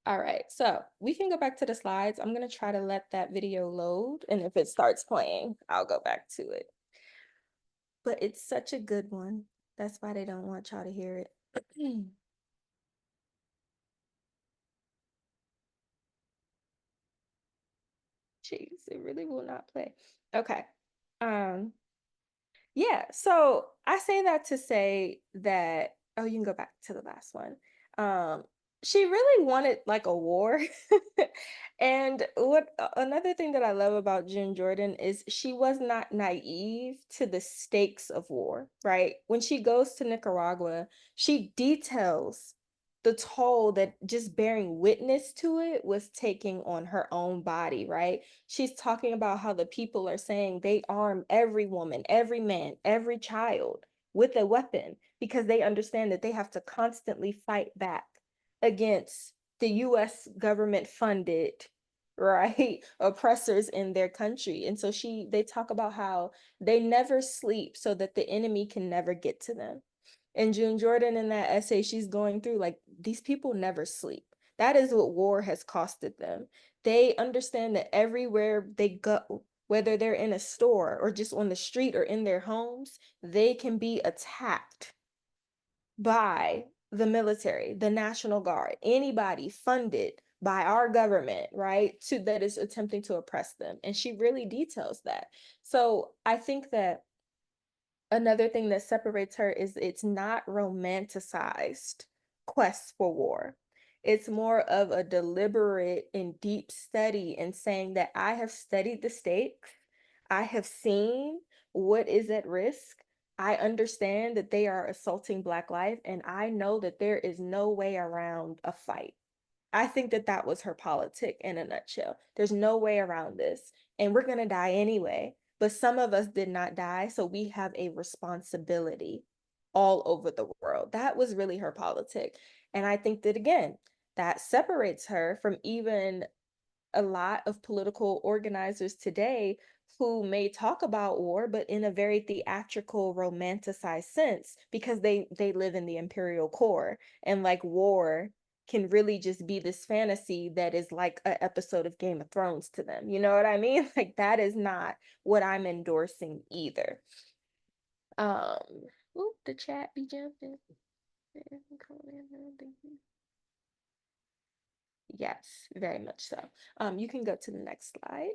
All right, so we can go back to the slides. I'm gonna try to let that video load, and if it starts playing, I'll go back to it. But it's such a good one. That's why they don't want y'all to hear it. Jeez, it really will not play. Okay. Yeah, so I say that to say that, oh, you can go back to the last one. She really wanted like a war. And what another thing that I love about June Jordan is she was not naive to the stakes of war, right? When she goes to Nicaragua, she details the toll that just bearing witness to it was taking on her own body, right? She's talking about how the people are saying they arm every woman, every man, every child with a weapon because they understand that they have to constantly fight back against the US government funded, right, oppressors in their country. And so they talk about how they never sleep so that the enemy can never get to them. And June Jordan in that essay, she's going through like these people never sleep. That is what war has costed them. They understand that everywhere they go, whether they're in a store or just on the street or in their homes, they can be attacked by the military, the National Guard, anybody funded by our government, right, that is attempting to oppress them. And she really details that. So I think that another thing that separates her is it's not romanticized quest for war. It's more of a deliberate and deep study in saying that I have studied the stakes. I have seen what is at risk. I understand that they are assaulting Black life, and I know that there is no way around a fight. I think that that was her politic in a nutshell. There's no way around this, and we're going to die anyway. But some of us did not die, so we have a responsibility all over the world. That was really her politic. And I think that, again, that separates her from even a lot of political organizers today who may talk about war, but in a very theatrical, romanticized sense, because they live in the imperial core, and like war can really just be this fantasy that is like an episode of Game of Thrones to them. You know what I mean? Like that is not what I'm endorsing either. Ooh, the chat be jumping. Yes, very much so. You can go to the next slide.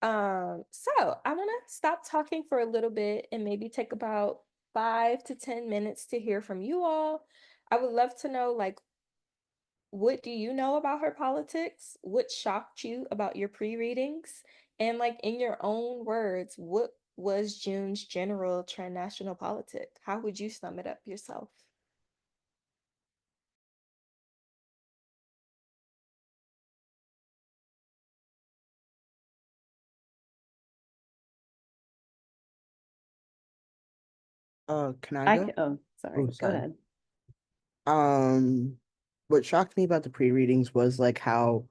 So I want to stop talking for a little bit and maybe take about 5 to 10 minutes to hear from you all. I would love to know, like, what do you know about her politics? What shocked you about your pre-readings? And like in your own words, what was June's general transnational politic? How would you sum it up yourself? Can I go? Oh, sorry. Oh, Go sorry. ahead. Um, what shocked me about the pre-readings was like how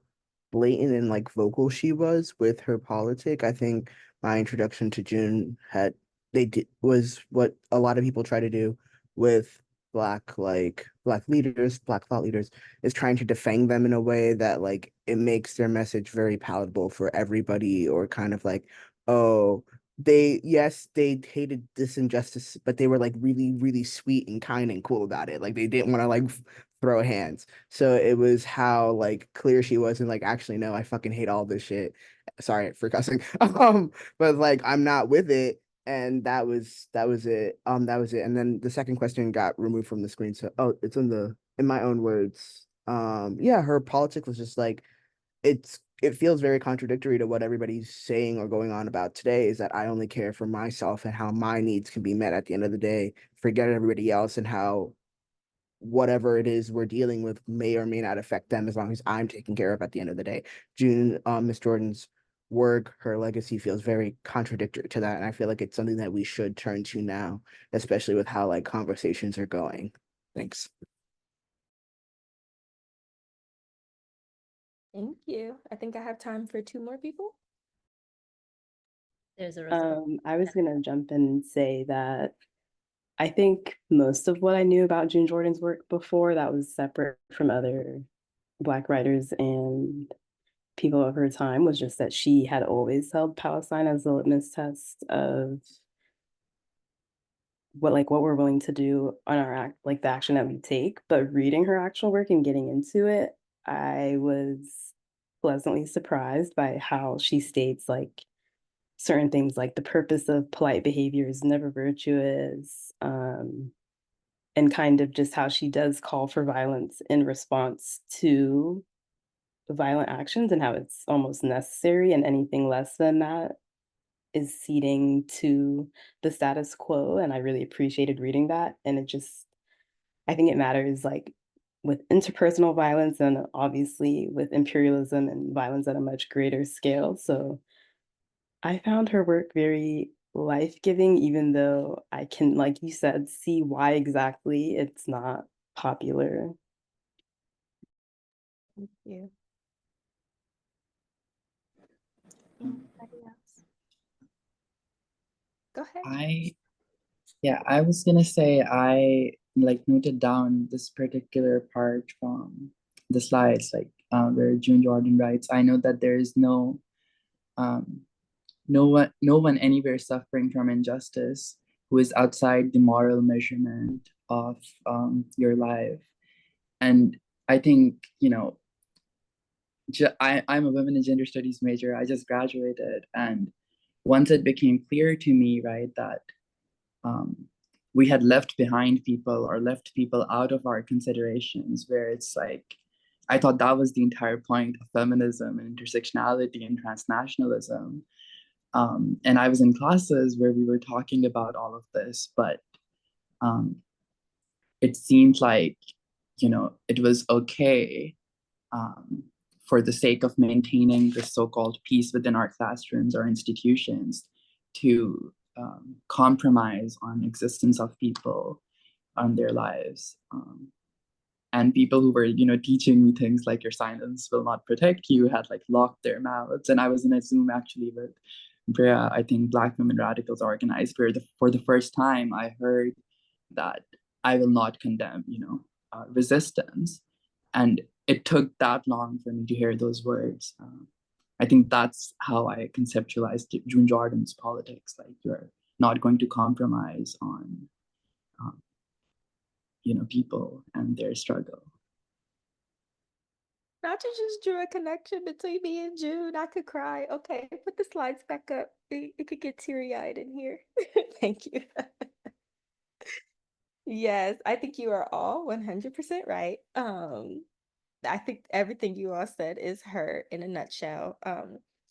blatant and like vocal she was with her politic. I think my introduction to June had they did was what a lot of people try to do with black leaders, black thought leaders, is trying to defang them in a way that like it makes their message very palatable for everybody, or kind of like, oh, they hated this injustice, but they were like really, really sweet and kind and cool about it. Like they didn't want to like throw hands. So it was how like clear she was, and like, actually no, I fucking hate all this shit. Sorry for cussing. But like I'm not with it. And that was it. That was it. And then the second question got removed from the screen. So it's in my own words. Yeah, her politics was just like, it feels very contradictory to what everybody's saying or going on about today, is that I only care for myself and how my needs can be met at the end of the day, forget everybody else, and how whatever it is we're dealing with may or may not affect them as long as I'm taken care of at the end of the day. June, Miss Jordan's work, her legacy feels very contradictory to that. And I feel like it's something that we should turn to now, especially with how like conversations are going. Thanks. Thank you. I think I have time for 2 more people. There's a response. I was gonna jump in and say that I think most of what I knew about June Jordan's work before that was separate from other Black writers and people of her time was just that she had always held Palestine as the litmus test of what we're willing to do on our act, like the action that we take. But reading her actual work and getting into it, I was pleasantly surprised by how she states like certain things like the purpose of polite behavior is never virtuous, and kind of just how she does call for violence in response to violent actions and how it's almost necessary, and anything less than that is ceding to the status quo. And I really appreciated reading that. And I think it matters like with interpersonal violence and obviously with imperialism and violence at a much greater scale. So I found her work very life-giving, even though I can, like you said, see why exactly it's not popular. Thank you. Anybody else? Go ahead. I was gonna say I like noted down this particular part from the slides, like where June Jordan writes, I know that there is um, no one anywhere suffering from injustice who is outside the moral measurement of your life. And I think, I'm a women and gender studies major. I just graduated, and once it became clear to me, right, that um, we had left behind people or left people out of our considerations, where it's like I thought that was the entire point of feminism and intersectionality and transnationalism. And I was in classes where we were talking about all of this, but um, it seemed like, it was okay, for the sake of maintaining the so-called peace within our classrooms or institutions, to compromise on existence of people, on their lives. And people who were, teaching me things like your silence will not protect you had like locked their mouths. And I was in a Zoom actually with Brea, I think Black Women Radicals organized, where for the first time I heard that I will not condemn, resistance. And it took that long for me to hear those words. I think that's how I conceptualized June Jordan's politics. Like, you're not going to compromise on, um, people and their struggle. Not to just drew a connection between me and June. I could cry. Okay, put the slides back up. It could get teary-eyed in here. Thank you. Yes, I think you are all 100% right. I think everything you all said is her in a nutshell.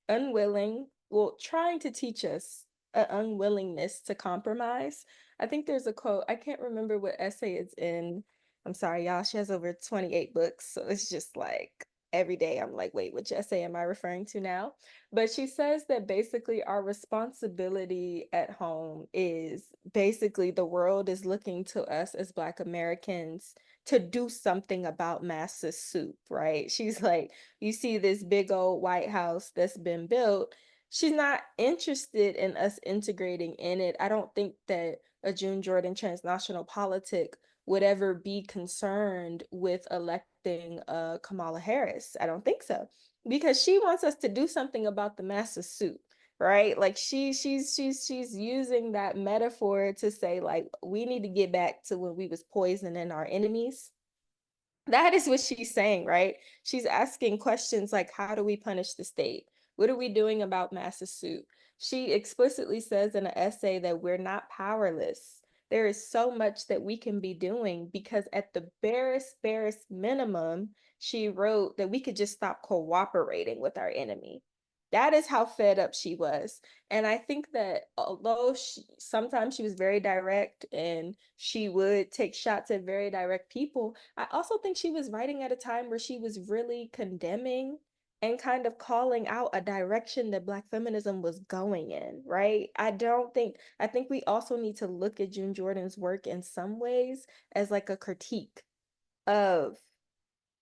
Unwilling, well, trying to teach us an unwillingness to compromise. I think there's a quote, I can't remember what essay it's in. I'm sorry, y'all. She has over 28 books. So it's just like every day I'm like, wait, which essay am I referring to now? But she says that basically our responsibility at home is basically the world is looking to us as Black Americans to do something about massive soup, right? She's like, you see this big old White House that's been built. She's not interested in us integrating in it. I don't think that a June Jordan transnational politic would ever be concerned with electing Kamala Harris. I don't think so, because she wants us to do something about the massive soup, right? Like she's using that metaphor to say, like, we need to get back to when we was poisoning our enemies. That is what she's saying, right? She's asking questions like, how do we punish the state? What are we doing about massive soup? She explicitly says in an essay that we're not powerless. There is so much that we can be doing, because at the barest minimum, she wrote that we could just stop cooperating with our enemy. That is how fed up she was. And I think that although sometimes she was very direct and she would take shots at very direct people, I also think she was writing at a time where she was really condemning and kind of calling out a direction that Black feminism was going in, right? I think we also need to look at June Jordan's work in some ways as like a critique of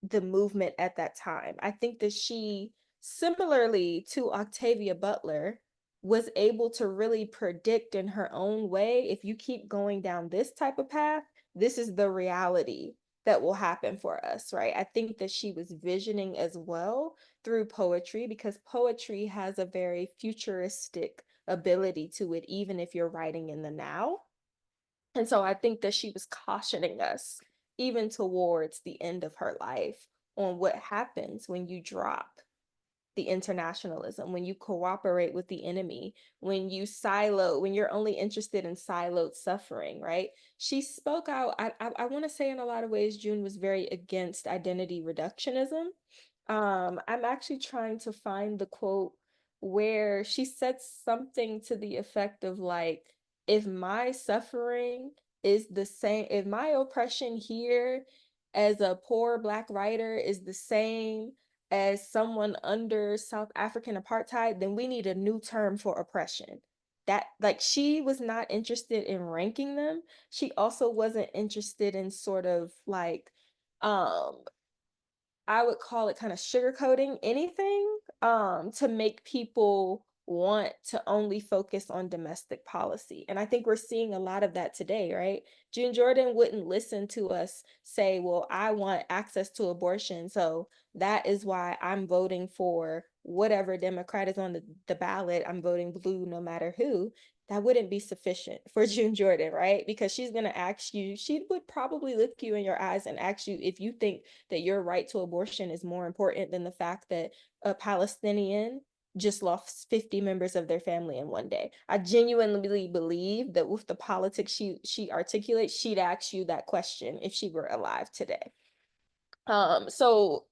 the movement at that time. I think that she, similarly to Octavia Butler, was able to really predict in her own way, if you keep going down this type of path, this is the reality that will happen for us, right? I think that she was visioning as well through poetry, because poetry has a very futuristic ability to it, even if you're writing in the now. And so I think that she was cautioning us, even towards the end of her life, on what happens when you drop the internationalism, when you cooperate with the enemy, when you're only interested in siloed suffering, right? She spoke out. I want to say in a lot of ways, June was very against identity reductionism. I'm actually trying to find the quote where she said something to the effect of like, if my suffering is the same, if my oppression here as a poor Black writer is the same as someone under South African apartheid, then we need a new term for oppression. That, like, she was not interested in ranking them. She also wasn't interested in sort of like I would call it kind of sugarcoating anything to make people want to only focus on domestic policy. And I think we're seeing a lot of that today, right? June Jordan wouldn't listen to us say, well, I want access to abortion, so that is why I'm voting for whatever Democrat is on the ballot. I'm voting blue no matter who. That wouldn't be sufficient for June Jordan, right? Because she's going to ask you, she would probably look you in your eyes and ask you if you think that your right to abortion is more important than the fact that a Palestinian just lost 50 members of their family in one day. I genuinely believe that with the politics she articulates, she'd ask you that question if she were alive today. So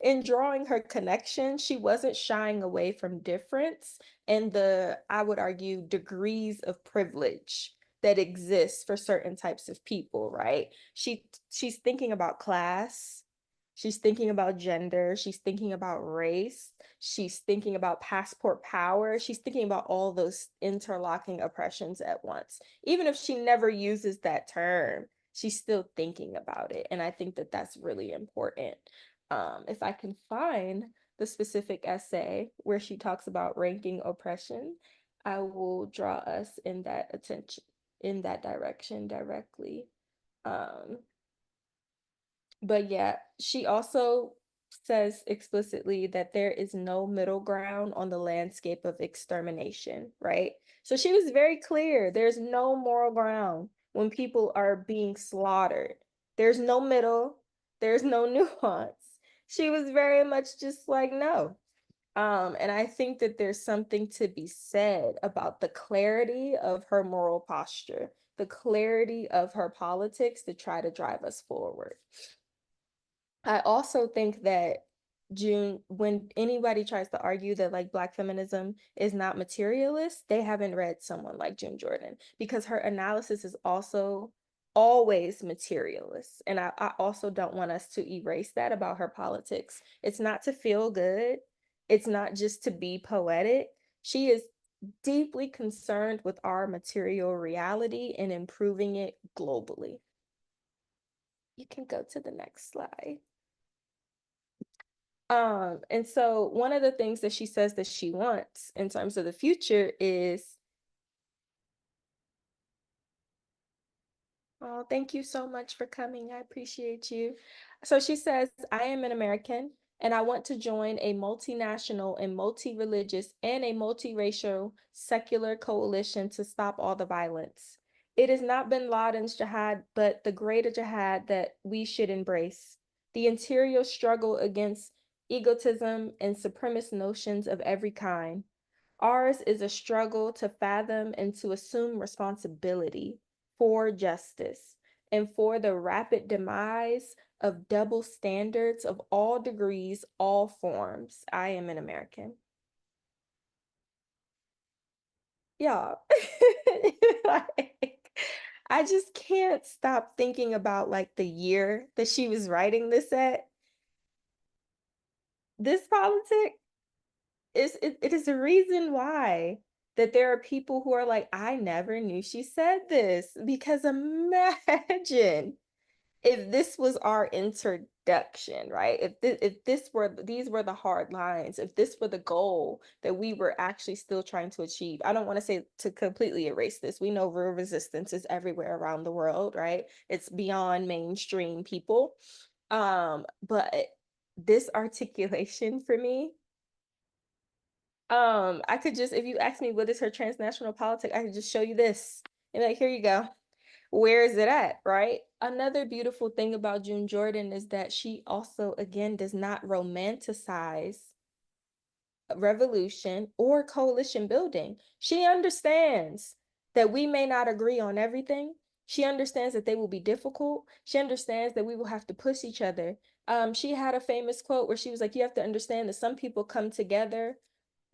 in drawing her connection, she wasn't shying away from difference and the, I would argue, degrees of privilege that exists for certain types of people, right? She's thinking about class, she's thinking about gender, she's thinking about race, she's thinking about passport power, she's thinking about all those interlocking oppressions at once. Even if she never uses that term, she's still thinking about it. And I think that that's really important. If I can find the specific essay where she talks about ranking oppression, I will draw us in that attention, in that direction directly. But yeah, she also says explicitly that there is no middle ground on the landscape of extermination, right? So she was very clear. There's no moral ground when people are being slaughtered. There's no middle, there's no nuance. She was very much just like, no. And I think that there's something to be said about the clarity of her moral posture, the clarity of her politics to try to drive us forward. I also think that June, when anybody tries to argue that like Black feminism is not materialist, they haven't read someone like June Jordan, because her analysis is also always materialist. And I also don't want us to erase that about her politics. It's not to feel good. It's not just to be poetic. She is deeply concerned with our material reality and improving it globally. You can go to the next slide. And so one of the things that she says that she wants in terms of the future is, oh, thank you so much for coming. I appreciate you. So she says, I am an American and I want to join a multinational and multi-religious and a multiracial secular coalition to stop all the violence. It is not bin Laden's jihad, but the greater jihad that we should embrace. The interior struggle against egotism and supremacist notions of every kind. Ours is a struggle to fathom and to assume responsibility for justice and for the rapid demise of double standards of all degrees, all forms. I am an American. Yeah. Like, I just can't stop thinking about like the year that she was writing this at. This politic it is a reason why that there are people who are like, I never knew she said this, because imagine if this was our introduction, right? If this were, these were the hard lines, if this were the goal that we were actually still trying to achieve. I don't want to say to completely erase this. We know real resistance is everywhere around the world, right? It's beyond mainstream people. But this articulation for me, I could just, if you ask me what is her transnational politic, I could just show you this. And like, here you go. Where is it at, right? Another beautiful thing about June Jordan is that she also, again, does not romanticize revolution or coalition building. She understands that we may not agree on everything. She understands that they will be difficult. She understands that we will have to push each other. She had a famous quote where she was like, you have to understand that some people come together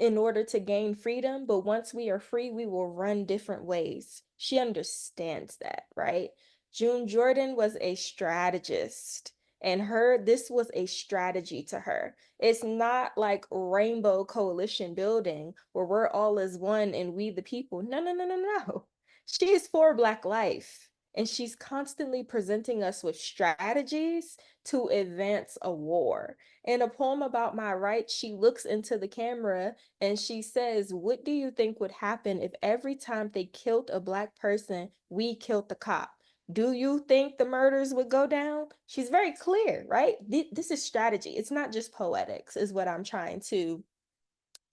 in order to gain freedom, but once we are free, we will run different ways. She understands that, right? June Jordan was a strategist, and this was a strategy to her. It's not like rainbow coalition building where we're all as one and we the people. No, no, no, no, no. She is for Black life, and she's constantly presenting us with strategies to advance a war. In a poem about my rights, she looks into the camera and she says, what do you think would happen if every time they killed a Black person, we killed the cop? Do you think the murders would go down? She's very clear, right? This is strategy. It's not just poetics, is what I'm trying to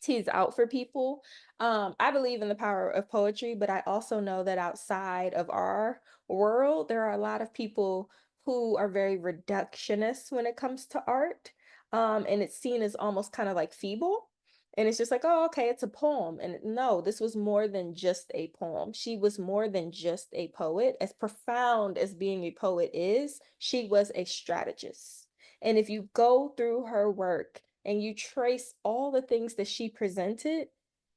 tease out for people. I believe in the power of poetry, but I also know that outside of our world, there are a lot of people who are very reductionist when it comes to art. And it's seen as almost kind of like feeble. And it's just like, oh, okay, it's a poem. And no, this was more than just a poem. She was more than just a poet. As profound as being a poet is, she was a strategist. And if you go through her work and you trace all the things that she presented,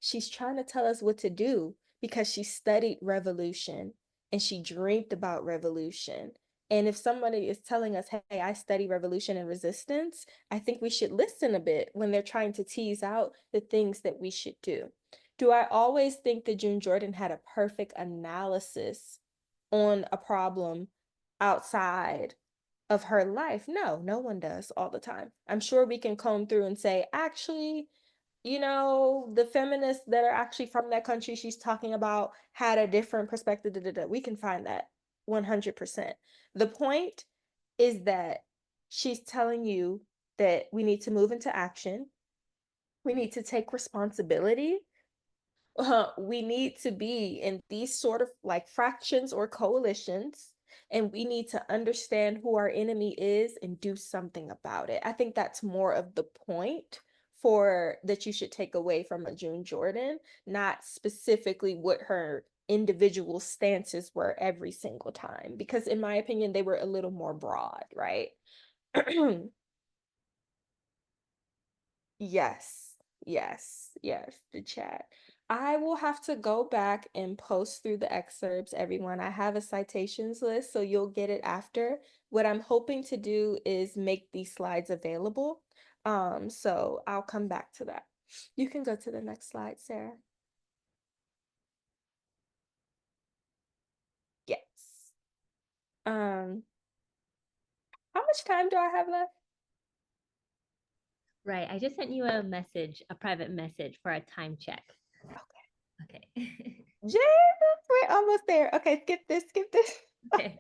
she's trying to tell us what to do because she studied revolution and she dreamed about revolution. And if somebody is telling us, hey, I study revolution and resistance, I think we should listen a bit when they're trying to tease out the things that we should do. Do I always think that June Jordan had a perfect analysis on a problem outside of her life? No, no one does all the time. I'm sure we can comb through and say, actually, the feminists that are actually from that country she's talking about had a different perspective. We can find that 100%. The point is that she's telling you that we need to move into action. We need to take responsibility. We need to be in these sort of like fractions or coalitions, and we need to understand who our enemy is and do something about it. I think that's more of the point for that you should take away from a June Jordan, not specifically what her individual stances were every single time, because in my opinion, they were a little more broad, right? Yes, yes, the chat. I will have to go back and post through the excerpts, everyone. I have a citations list, so you'll get it after. What I'm hoping to do is make these slides available. So I'll come back to that. You can go to the next slide, Sarah. Yes. How much time do I have left? Right. I just sent you a message, a private message for a time check. Okay. Okay. Jesus, we're almost there. Okay, skip this. Okay.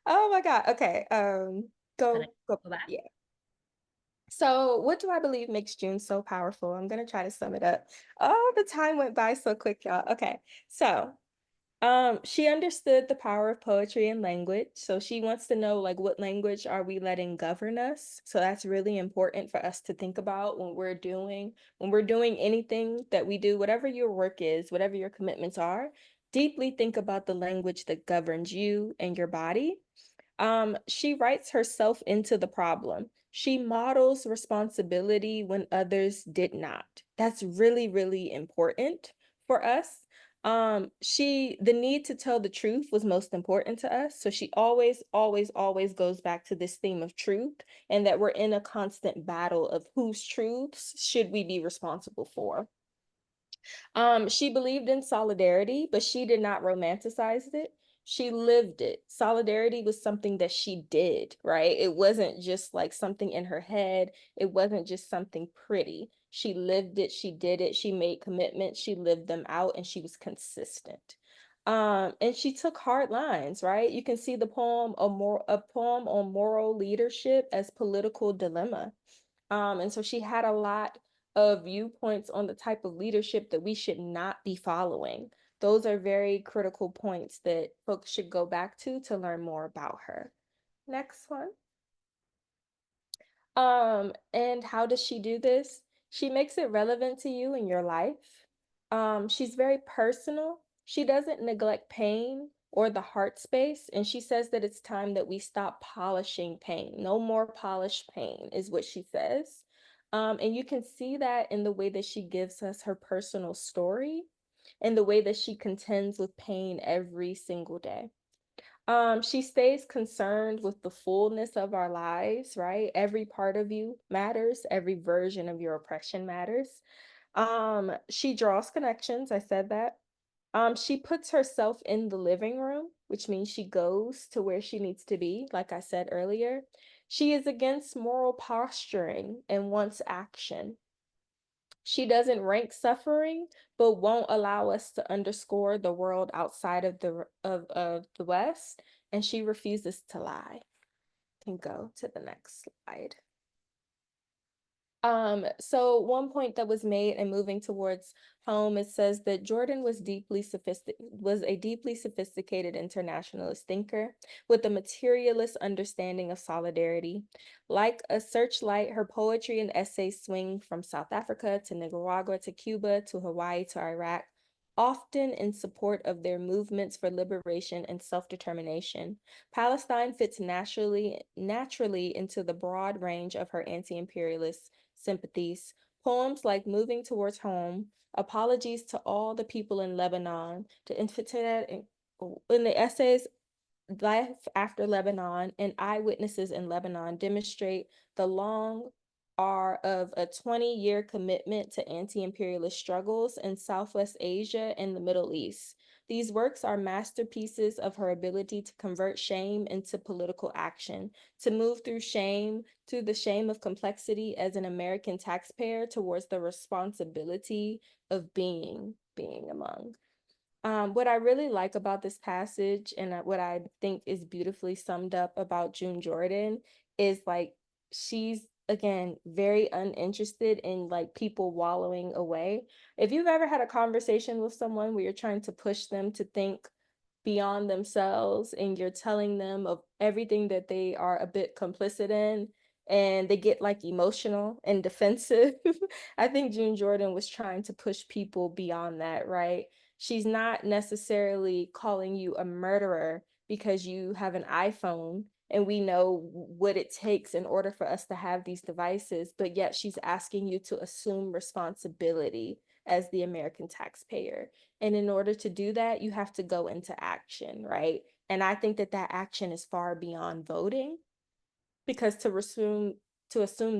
Oh my God. Okay. Go Go back. yeah. So what do I believe makes June so powerful? I'm gonna try to sum it up. Oh, the time went by so quick, y'all. Okay. So she understood the power of poetry and language. So she wants to know, like, what language are we letting govern us? So that's really important for us to think about when we're doing anything that we do, whatever your work is, whatever your commitments are, deeply think about the language that governs you and your body. She writes herself into the problem. She models responsibility when others did not. That's really, really important for us. The need to tell the truth was most important to us. So she always, always, always goes back to this theme of truth, and that we're in a constant battle of whose truths should we be responsible for. She believed in solidarity, but she did not romanticize it. She lived it. Solidarity was something that she did, right? It wasn't just like something in her head. It wasn't just something pretty. She lived it. She did it. She made commitments. She lived them out, and she was consistent. And she took hard lines, right? You can see the poem, a poem on moral leadership as political dilemma. And so she had a lot of viewpoints on the type of leadership that we should not be following. Those are very critical points that folks should go back to learn more about her. Next one. And how does she do this? She makes it relevant to you in your life. She's very personal. She doesn't neglect pain or the heart space. And she says that it's time that we stop polishing pain. No more polished pain is what she says. And you can see that in the way that she gives us her personal story and the way that she contends with pain every single day. She stays concerned with the fullness of our lives, right? Every part of you matters. Every version of your oppression matters. She draws connections. I said that. She puts herself in the living room, which means she goes to where she needs to be, like I said earlier. She is against moral posturing and wants action. She doesn't rank suffering, but won't allow us to underscore the world outside of the West, and she refuses to lie. Can go to the next slide. So one point that was made and moving towards home, it says that Jordan was a deeply sophisticated internationalist thinker with a materialist understanding of solidarity. Like a searchlight, her poetry and essays swing from South Africa to Nicaragua to Cuba to Hawaii to Iraq, often in support of their movements for liberation and self-determination. Palestine fits naturally into the broad range of her anti-imperialist sympathies. Poems like Moving Towards Home, Apologies to All the People in Lebanon, in the essays Life After Lebanon and Eyewitnesses in Lebanon demonstrate the long arc of a 20-year commitment to anti-imperialist struggles in Southwest Asia and the Middle East. These works are masterpieces of her ability to convert shame into political action, to move through the shame of complexity as an American taxpayer towards the responsibility of being among. What I really like about this passage and what I think is beautifully summed up about June Jordan is like she's again very uninterested in like people wallowing away. If you've ever had a conversation with someone where you're trying to push them to think beyond themselves and you're telling them of everything that they are a bit complicit in and they get like emotional and defensive. I think June Jordan was trying to push people beyond that, right? She's not necessarily calling you a murderer because you have an iPhone and we know what it takes in order for us to have these devices, but yet she's asking you to assume responsibility as the American taxpayer. And in order to do that, you have to go into action, right? And I think that action is far beyond voting, because to assume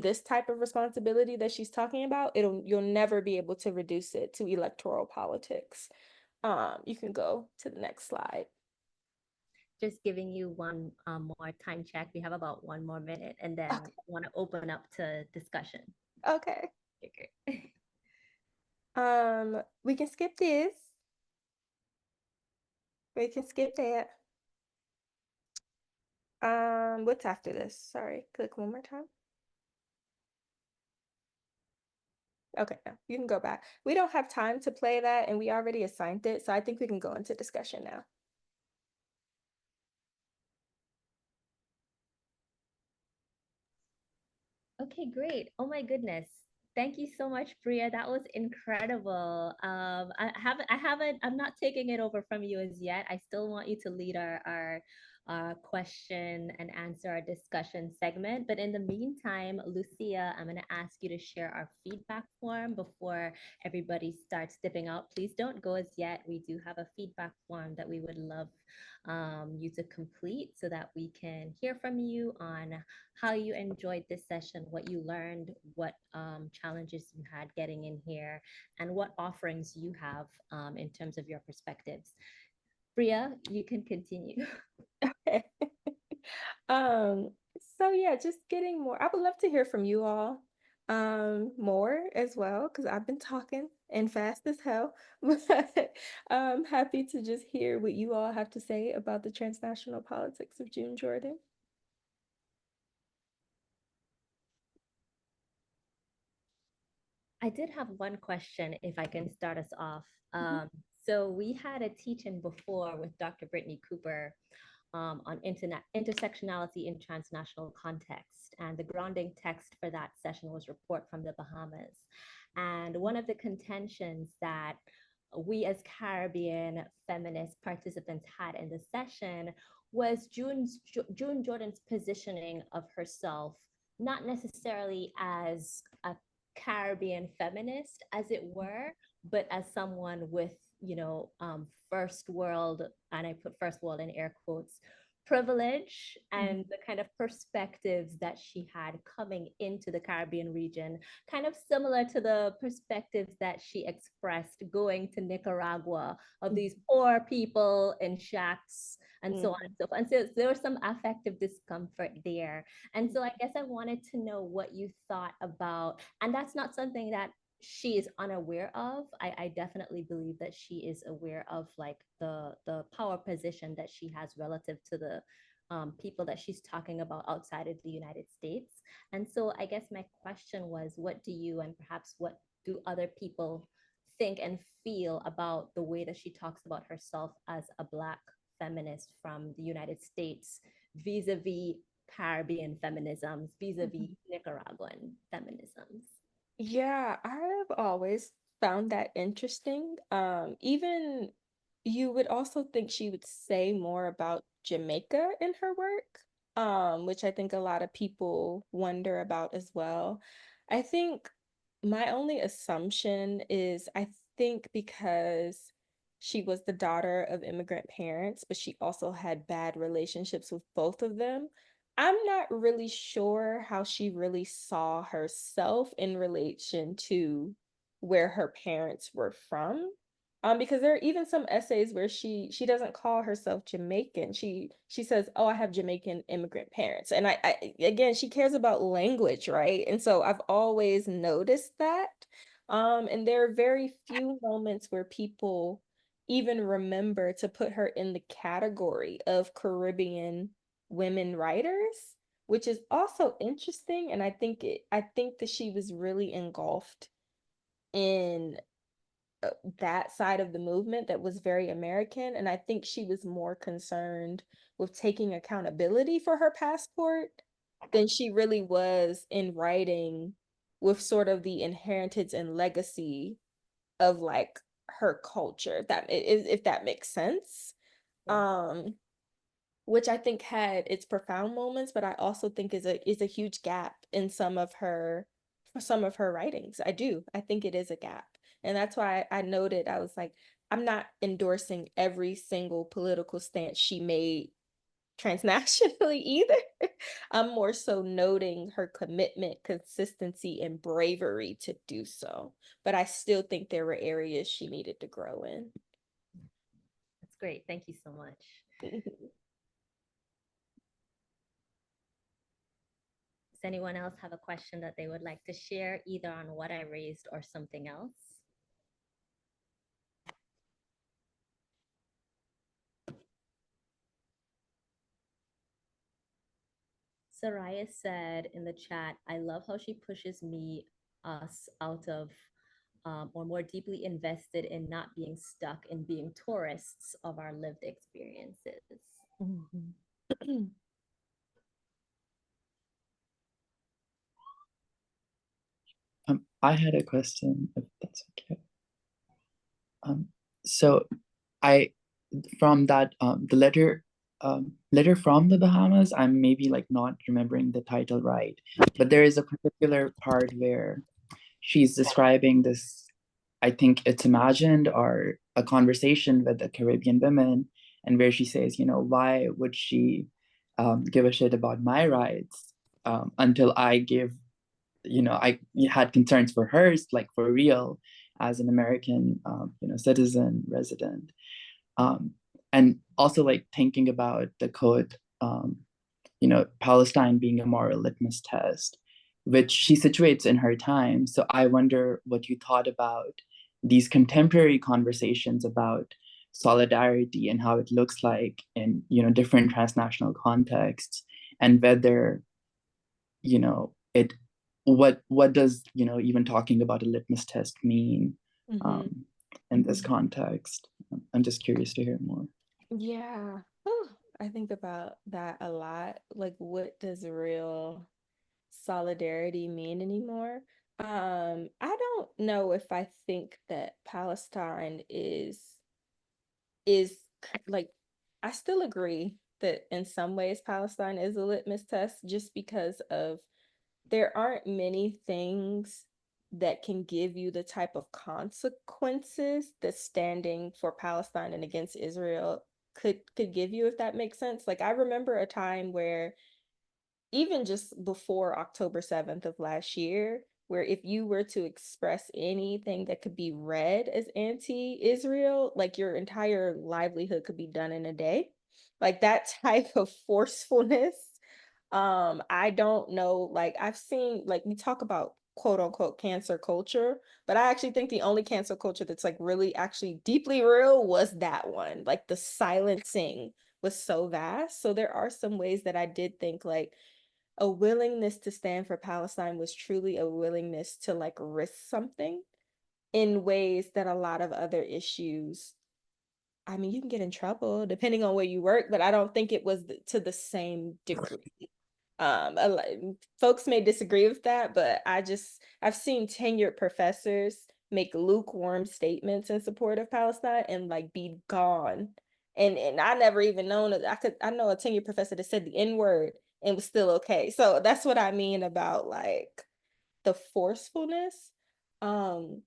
this type of responsibility that she's talking about, you'll never be able to reduce it to electoral politics. You can go to the next slide. Just giving you one more time check. We have about 1 more minute, and then want to open up to discussion. Okay. Okay. We can skip this. We can skip that. What's after this? Sorry, click one more time. Okay, no, you can go back. We don't have time to play that, and we already assigned it, so I think we can go into discussion now. Okay, great. Oh my goodness. Thank you so much, Bria. That was incredible. I'm not taking it over from you as yet. I still want you to lead our question and answer our discussion segment. But in the meantime, Lucia, I'm going to ask you to share our feedback form before everybody starts dipping out. Please don't go as yet. We do have a feedback form that we would love you to complete so that we can hear from you on how you enjoyed this session, what you learned, what challenges you had getting in here, and what offerings you have in terms of your perspectives. Bria, you can continue. Okay. So yeah, just getting more. I would love to hear from you all more as well, because I've been talking and fast as hell. But I'm happy to just hear what you all have to say about the transnational politics of June Jordan. I did have one question, if I can start us off. So we had a teach-in before with Dr. Brittany Cooper on intersectionality in transnational context. And the grounding text for that session was Report from the Bahamas. And one of the contentions that we as Caribbean feminist participants had in the session was June Jordan's positioning of herself, not necessarily as a Caribbean feminist, as it were, but as someone with, first world, and I put first world in air quotes, privilege and the kind of perspectives that she had coming into the Caribbean region, kind of similar to the perspectives that she expressed going to Nicaragua of these poor people in shacks and so on and so forth. And so there was some affective discomfort there. And so I guess I wanted to know what you thought about, and that's not something that she is unaware of. I definitely believe that she is aware of like the power position that she has relative to the people that she's talking about outside of the United States. And so I guess my question was, what do you and perhaps what do other people think and feel about the way that she talks about herself as a Black feminist from the United States vis-a-vis Caribbean feminisms, vis-a-vis Nicaraguan feminisms? Yeah, I've always found that interesting. Even you would also think she would say more about Jamaica in her work, which I think a lot of people wonder about as well. I think my only assumption is I think because she was the daughter of immigrant parents, but she also had bad relationships with both of them. I'm not really sure how she really saw herself in relation to where her parents were from. Because there are even some essays where she doesn't call herself Jamaican. She says, "Oh, I have Jamaican immigrant parents." And I again, she cares about language, right? And so I've always noticed that. And there are very few moments where people even remember to put her in the category of Caribbean women writers, which is also interesting. And I think that she was really engulfed in that side of the movement that was very American. And I think she was more concerned with taking accountability for her passport than she really was in writing with sort of the inheritance and legacy of like her culture, if that makes sense. Um, which I think had its profound moments, but I also think is a huge gap in some of her writings. I do. I think it is a gap. And that's why I noted, I was like, I'm not endorsing every single political stance she made transnationally either. I'm more so noting her commitment, consistency, and bravery to do so. But I still think there were areas she needed to grow in. That's great. Thank you so much. Does anyone else have a question that they would like to share, either on what I raised or something else? Soraya said in the chat, "I love how she pushes us out of, or more deeply invested in not being stuck in being tourists of our lived experiences." Mhm. I had a question, if that's okay. So I, from that, the letter from the Bahamas, I'm maybe like not remembering the title right, but there is a particular part where she's describing this, I think it's imagined or a conversation with the Caribbean women, and where she says, you know, why would she give a shit about my rights until I give, you know, I had concerns for hers, like for real, as an American, you know, citizen, resident. Um, and also like thinking about the quote, you know, Palestine being a moral litmus test, which she situates in her time. So I wonder what you thought about these contemporary conversations about solidarity and how it looks like in, you know, different transnational contexts, and whether, you know, what does, you know, even talking about a litmus test mean in this context? I'm just curious to hear more. Yeah. Whew. I think about that a lot. Like, what does real solidarity mean anymore? I don't know if I think that Palestine is like, I still agree that in some ways Palestine is a litmus test, just because of there aren't many things that can give you the type of consequences that standing for Palestine and against Israel could give you, if that makes sense. Like, I remember a time where, even just before October 7th of last year, where if you were to express anything that could be read as anti-Israel, like your entire livelihood could be done in a day. Like that type of forcefulness. I don't know, like I've seen, like we talk about quote unquote cancer culture, but I actually think the only cancer culture that's like really actually deeply real was that one. Like the silencing was so vast. So there are some ways that I did think like a willingness to stand for Palestine was truly a willingness to like risk something in ways that a lot of other issues, I mean, you can get in trouble depending on where you work, but I don't think it was to the same degree. Folks may disagree with that, but I've seen tenured professors make lukewarm statements in support of Palestine and like be gone. And I never even known that I know a tenure professor that said the N-word and was still okay. So that's what I mean about like the forcefulness. Um,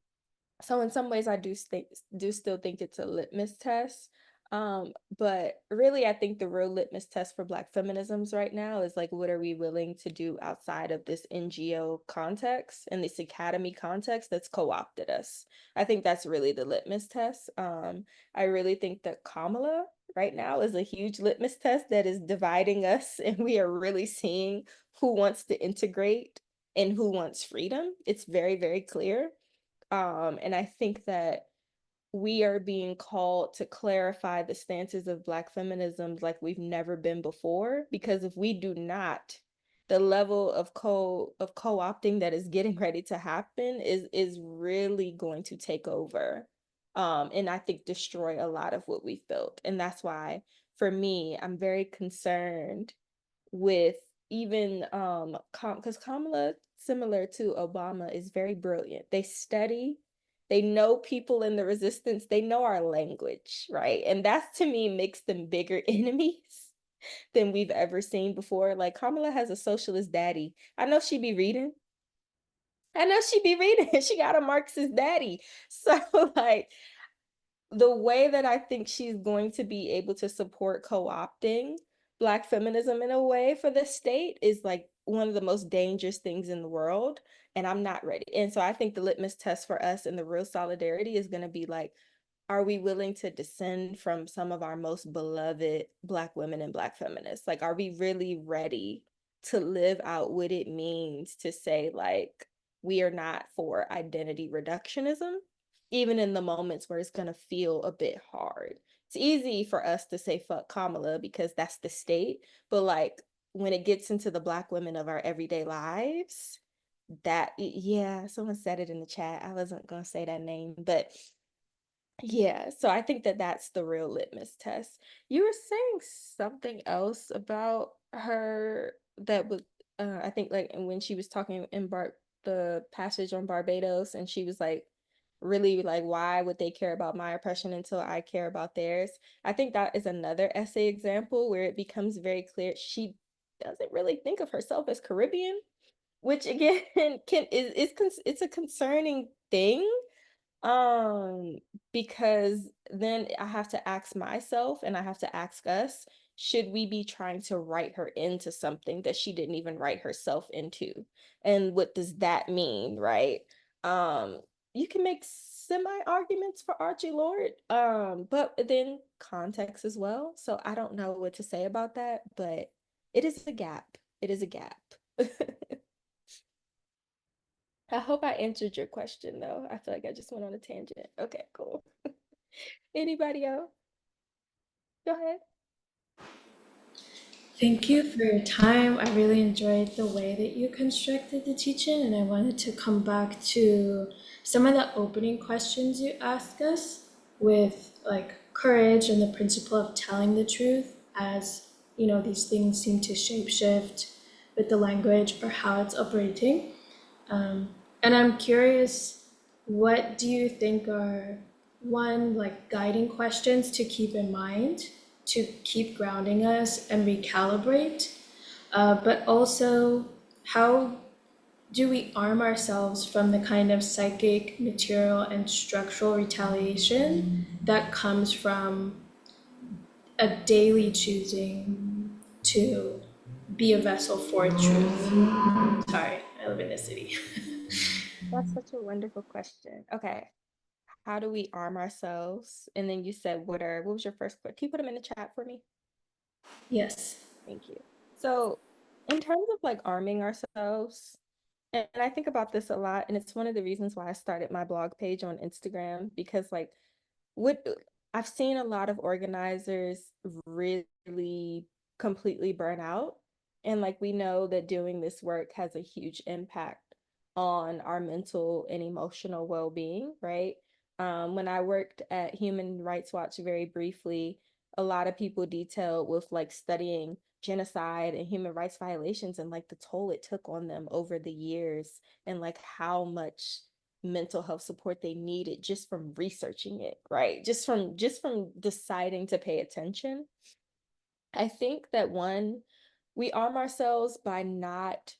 so in some ways I do still think it's a litmus test. But really I think the real litmus test for Black feminisms right now is like, what are we willing to do outside of this NGO context and this academy context that's co-opted us? I think that's really the litmus test. I really think that Kamala right now is a huge litmus test that is dividing us, and we are really seeing who wants to integrate and who wants freedom. It's very, very clear. And I think that we are being called to clarify the stances of Black feminisms like we've never been before, because if we do not, the level of co-opting that is getting ready to happen is really going to take over, and I think destroy a lot of what we've built. And that's why for me, I'm very concerned with even because Kamala, similar to Obama, is very brilliant. They study, they know people in the resistance, they know our language, right? And that to me makes them bigger enemies than we've ever seen before. Like Kamala has a socialist daddy. I know she be reading. She got a Marxist daddy. So like the way that I think she's going to be able to support co-opting Black feminism in a way for the state is like one of the most dangerous things in the world. And I'm not ready. And so I think the litmus test for us and the real solidarity is going to be like, are we willing to descend from some of our most beloved Black women and Black feminists? Like, are we really ready to live out what it means to say, like, we are not for identity reductionism, even in the moments where it's going to feel a bit hard? It's easy for us to say, fuck Kamala, because that's the state. But, like, when it gets into the Black women of our everyday lives, that, yeah, someone said it in the chat. I wasn't going to say that name, but yeah, so I think that that's the real litmus test. You were saying something else about her that was, I think, like, and when she was talking in the passage on Barbados, and she was like, really like, why would they care about my oppression until I care about theirs? I think that is another essay example where it becomes very clear she doesn't really think of herself as Caribbean, which again it's a concerning thing, um, because then I have to ask myself and I have to ask us, should we be trying to write her into something that she didn't even write herself into? And what does that mean, right? Um, you can make semi arguments for Archie Lord, but then context as well. So I don't know what to say about that, but it is a gap. It is a gap. I hope I answered your question though. I feel like I just went on a tangent. Okay, cool. Anybody else? Go ahead. Thank you for your time. I really enjoyed the way that you constructed the teaching, and I wanted to come back to some of the opening questions you asked us with like courage and the principle of telling the truth, as you know, these things seem to shapeshift with the language or how it's operating. And I'm curious, what do you think are one, like guiding questions to keep in mind to keep grounding us and recalibrate? But also, how do we arm ourselves from the kind of psychic, material, and structural retaliation that comes from a daily choosing to be a vessel for truth? Sorry, I live in the city. That's such a wonderful question. Okay. How do we arm ourselves? And then you said, what was your first question? Can you put them in the chat for me? Yes. Thank you. So in terms of like arming ourselves, and I think about this a lot, and it's one of the reasons why I started my blog page on Instagram, because like what I've seen a lot of organizers really completely burn out. And like we know that doing this work has a huge impact on our mental and emotional well-being, right? When I worked at Human Rights Watch very briefly, a lot of people detailed with like studying genocide and human rights violations and like the toll it took on them over the years, and like how much mental health support they needed just from researching it, right? Just from deciding to pay attention. I think that one, we arm ourselves by not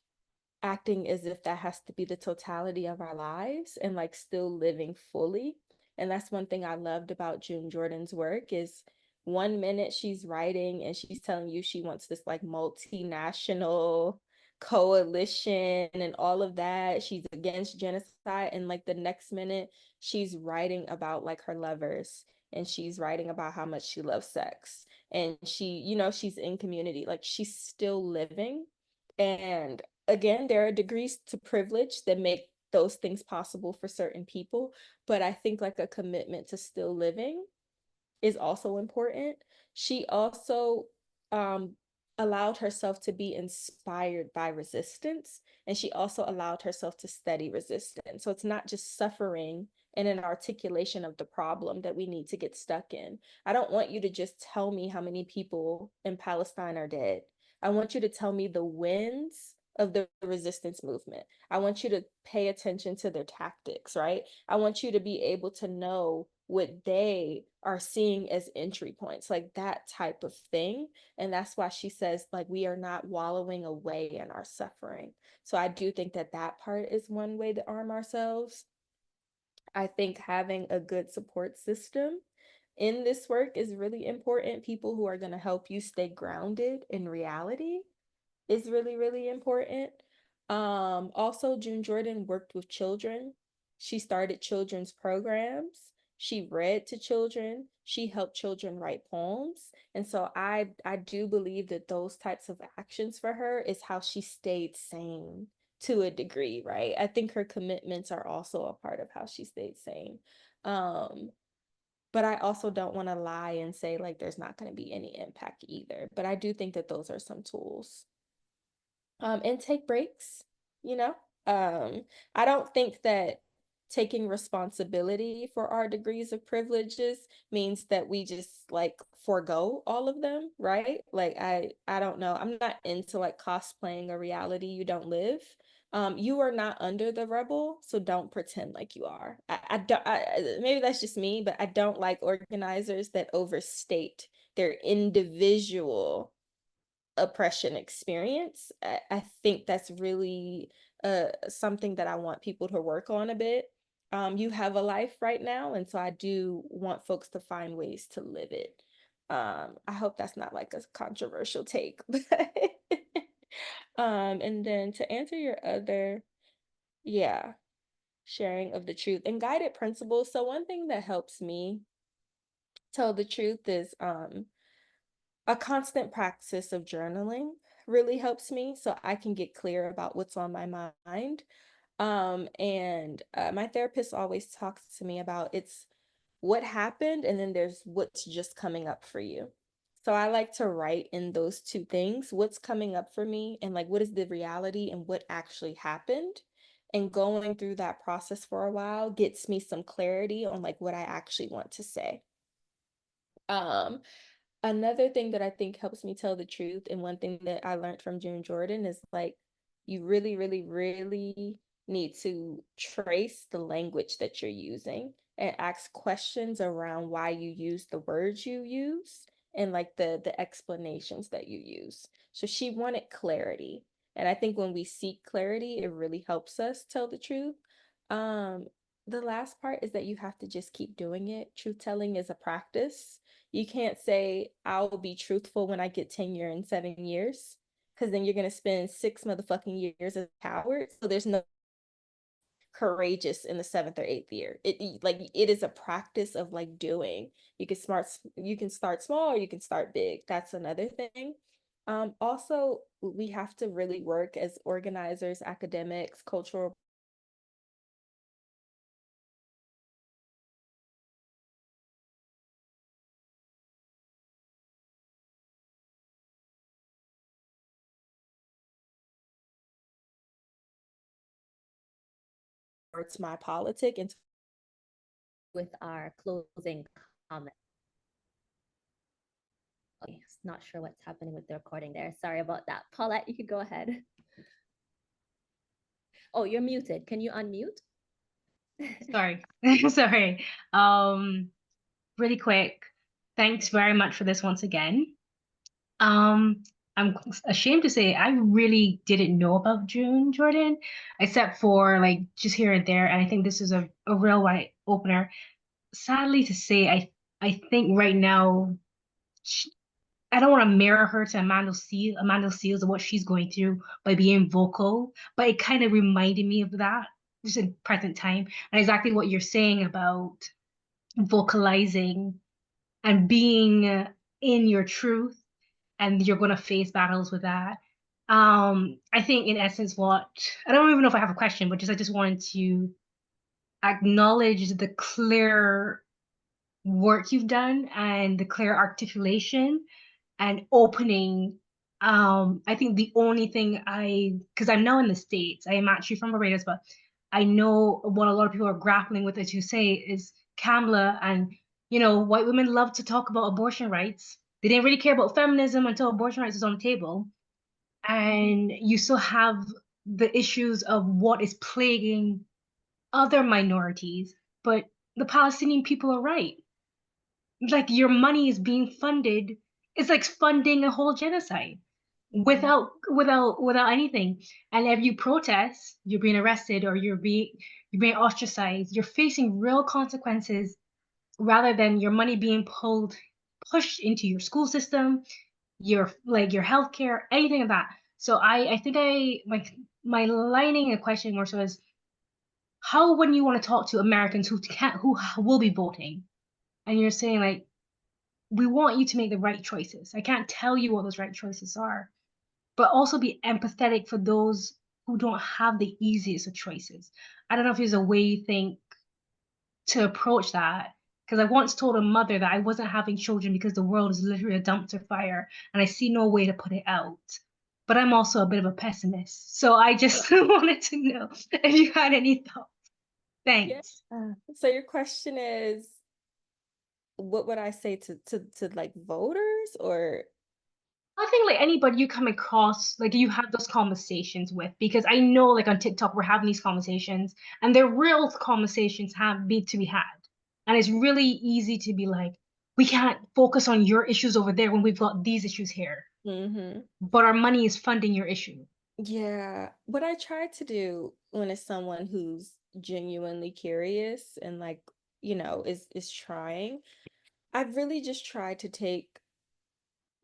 acting as if that has to be the totality of our lives and like still living fully. And that's one thing I loved about June Jordan's work is one minute she's writing and she's telling you she wants this like multinational coalition and all of that. She's against genocide. And like the next minute, she's writing about like her lovers and she's writing about how much she loves sex. And she, you know, she's in community, like she's still living. And again, there are degrees to privilege that make those things possible for certain people, but I think like a commitment to still living is also important. She also um, allowed herself to be inspired by resistance, and she also allowed herself to study resistance. So it's not just suffering and an articulation of the problem that we need to get stuck in. I don't want you to just tell me how many people in Palestine are dead. I want you to tell me the wins of the resistance movement. I want you to pay attention to their tactics, right? I want you to be able to know what they are seeing as entry points, like that type of thing. And that's why she says, like, we are not wallowing away in our suffering. So I do think that that part is one way to arm ourselves. I think having a good support system in this work is really important. People who are going to help you stay grounded in reality is really, really important. Also, June Jordan worked with children. She started children's programs. She read to children. She helped children write poems. And so I do believe that those types of actions for her is how she stayed sane to a degree, right? I think her commitments are also a part of how she stayed sane. But I also don't want to lie and say like there's not going to be any impact either. But I do think that those are some tools. And take breaks, you know. I don't think that taking responsibility for our degrees of privileges means that we just like forego all of them, right? Like I don't know. I'm not into like cosplaying a reality you don't live. You are not under the rubble, so don't pretend like you are. I don't. Maybe that's just me, but I don't like organizers that overstate their individual oppression experience. I think that's really something that I want people to work on a bit. You have a life right now, and so I do want folks to find ways to live it. I hope that's not like a controversial take, but and then to answer your other, yeah, sharing of the truth and guided principles. So one thing that helps me tell the truth is a constant practice of journaling really helps me so I can get clear about what's on my mind. And my therapist always talks to me about it's what happened and then there's what's just coming up for you. So I like to write in those two things, what's coming up for me and like what is the reality and what actually happened. And going through that process for a while gets me some clarity on like what I actually want to say. Um, Another thing that I think helps me tell the truth, and one thing that I learned from June Jordan is like, you really, really, really need to trace the language that you're using and ask questions around why you use the words you use and like the explanations that you use. So she wanted clarity. And I think when we seek clarity, it really helps us tell the truth. Um, the last part is that you have to just keep doing it. Truth telling is a practice. You can't say, I'll be truthful when I get tenure in 7 years, because then you're going to spend 6 motherfucking years as a coward. So there's no courageous in the 7th or 8th year. It is a practice of like doing. You can start small or you can start big. That's another thing. Also, we have to really work as organizers, academics, cultural it's my politic and with our closing comment. Okay, not sure what's happening with the recording there. Sorry about that. Paulette, you could go ahead. Oh, you're muted. Can you unmute? Sorry. Sorry. Really quick. Thanks very much for this once again. Um, I'm ashamed to say I really didn't know about June Jordan, except for like just here and there. And I think this is a real eye opener. Sadly to say, I think right now I don't want to mirror her to Amanda Seals and what she's going through by being vocal, but it kind of reminded me of that just in present time. And exactly what you're saying about vocalizing and being in your truth, and you're going to face battles with that. I think in essence, what I don't even know if I have a question, but just I just wanted to acknowledge the clear work you've done and the clear articulation and opening. I think the only thing because I'm now in the States, I am actually from Barbados, but I know what a lot of people are grappling with, as you say, is Kamala, and white women love to talk about abortion rights. They didn't really care about feminism until abortion rights was on the table. And you still have the issues of what is plaguing other minorities, but the Palestinian people are right. Like your money is being funded, it's like funding a whole genocide without anything. And if you protest, you're being arrested or you're being ostracized. You're facing real consequences rather than your money being pushed into your school system, your healthcare, anything of that. So I think my lining a question more so is how, when you want to talk to Americans who will be voting, and you're saying like, we want you to make the right choices. I can't tell you what those right choices are, but also be empathetic for those who don't have the easiest of choices. I don't know if there's a way you think to approach that. Because I once told a mother that I wasn't having children because the world is literally a dumpster fire and I see no way to put it out. But I'm also a bit of a pessimist. So I just wanted to know if you had any thoughts. Yeah. Thanks. So your question is, what would I say to like voters or? I think like anybody you come across, like you have those conversations with, because I know like on TikTok we're having these conversations and they're real conversations to be had. And it's really easy to be like, we can't focus on your issues over there when we've got these issues here. Mm-hmm. But our money is funding your issue. Yeah, what I try to do when it's someone who's genuinely curious and like, is trying, I've really just tried to take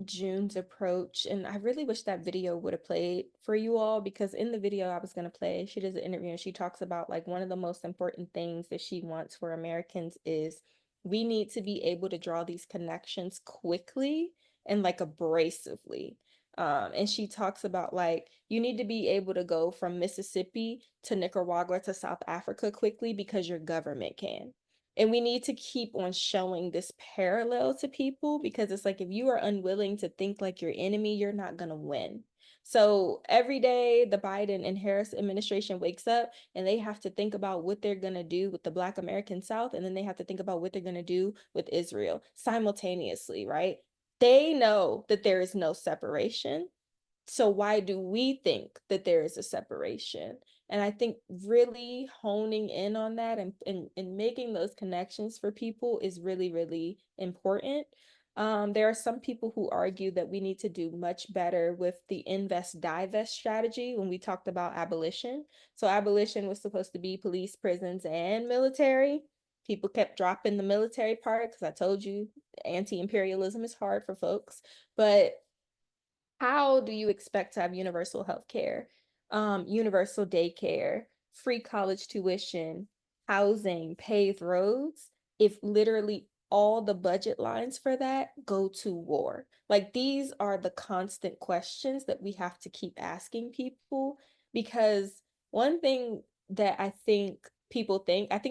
June's approach, and I really wish that video would have played for you all, because in the video I was going to play, she does an interview and she talks about like one of the most important things that she wants for Americans is we need to be able to draw these connections quickly and like abrasively. And she talks about like you need to be able to go from Mississippi to Nicaragua to South Africa quickly because your government can. And we need to keep on showing this parallel to people, because it's like if you are unwilling to think like your enemy, you're not going to win. So every day the Biden and Harris administration wakes up and they have to think about what they're going to do with the Black American South. And then they have to think about what they're going to do with Israel simultaneously, right? They know that there is no separation. So why do we think that there is a separation? And I think really honing in on that and making those connections for people is really, really important. There are some people who argue that we need to do much better with the invest divest strategy when we talked about abolition. So abolition was supposed to be police, prisons, and military. People kept dropping the military part because I told you anti-imperialism is hard for folks. But how do you expect to have universal health care, universal daycare, free college tuition, housing, paved roads, if literally all the budget lines for that go to war? Like these are the constant questions that we have to keep asking people, because one thing that I think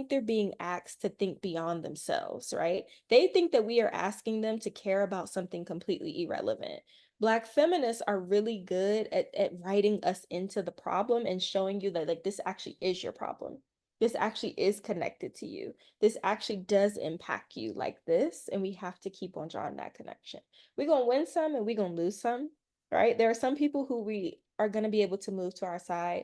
they're being asked to think beyond themselves, right? They think that we are asking them to care about something completely irrelevant. Black feminists are really good at writing us into the problem and showing you that like this actually is your problem. This actually is connected to you. This actually does impact you like this. And we have to keep on drawing that connection. We're going to win some and we're going to lose some, right? There are some people who we are going to be able to move to our side.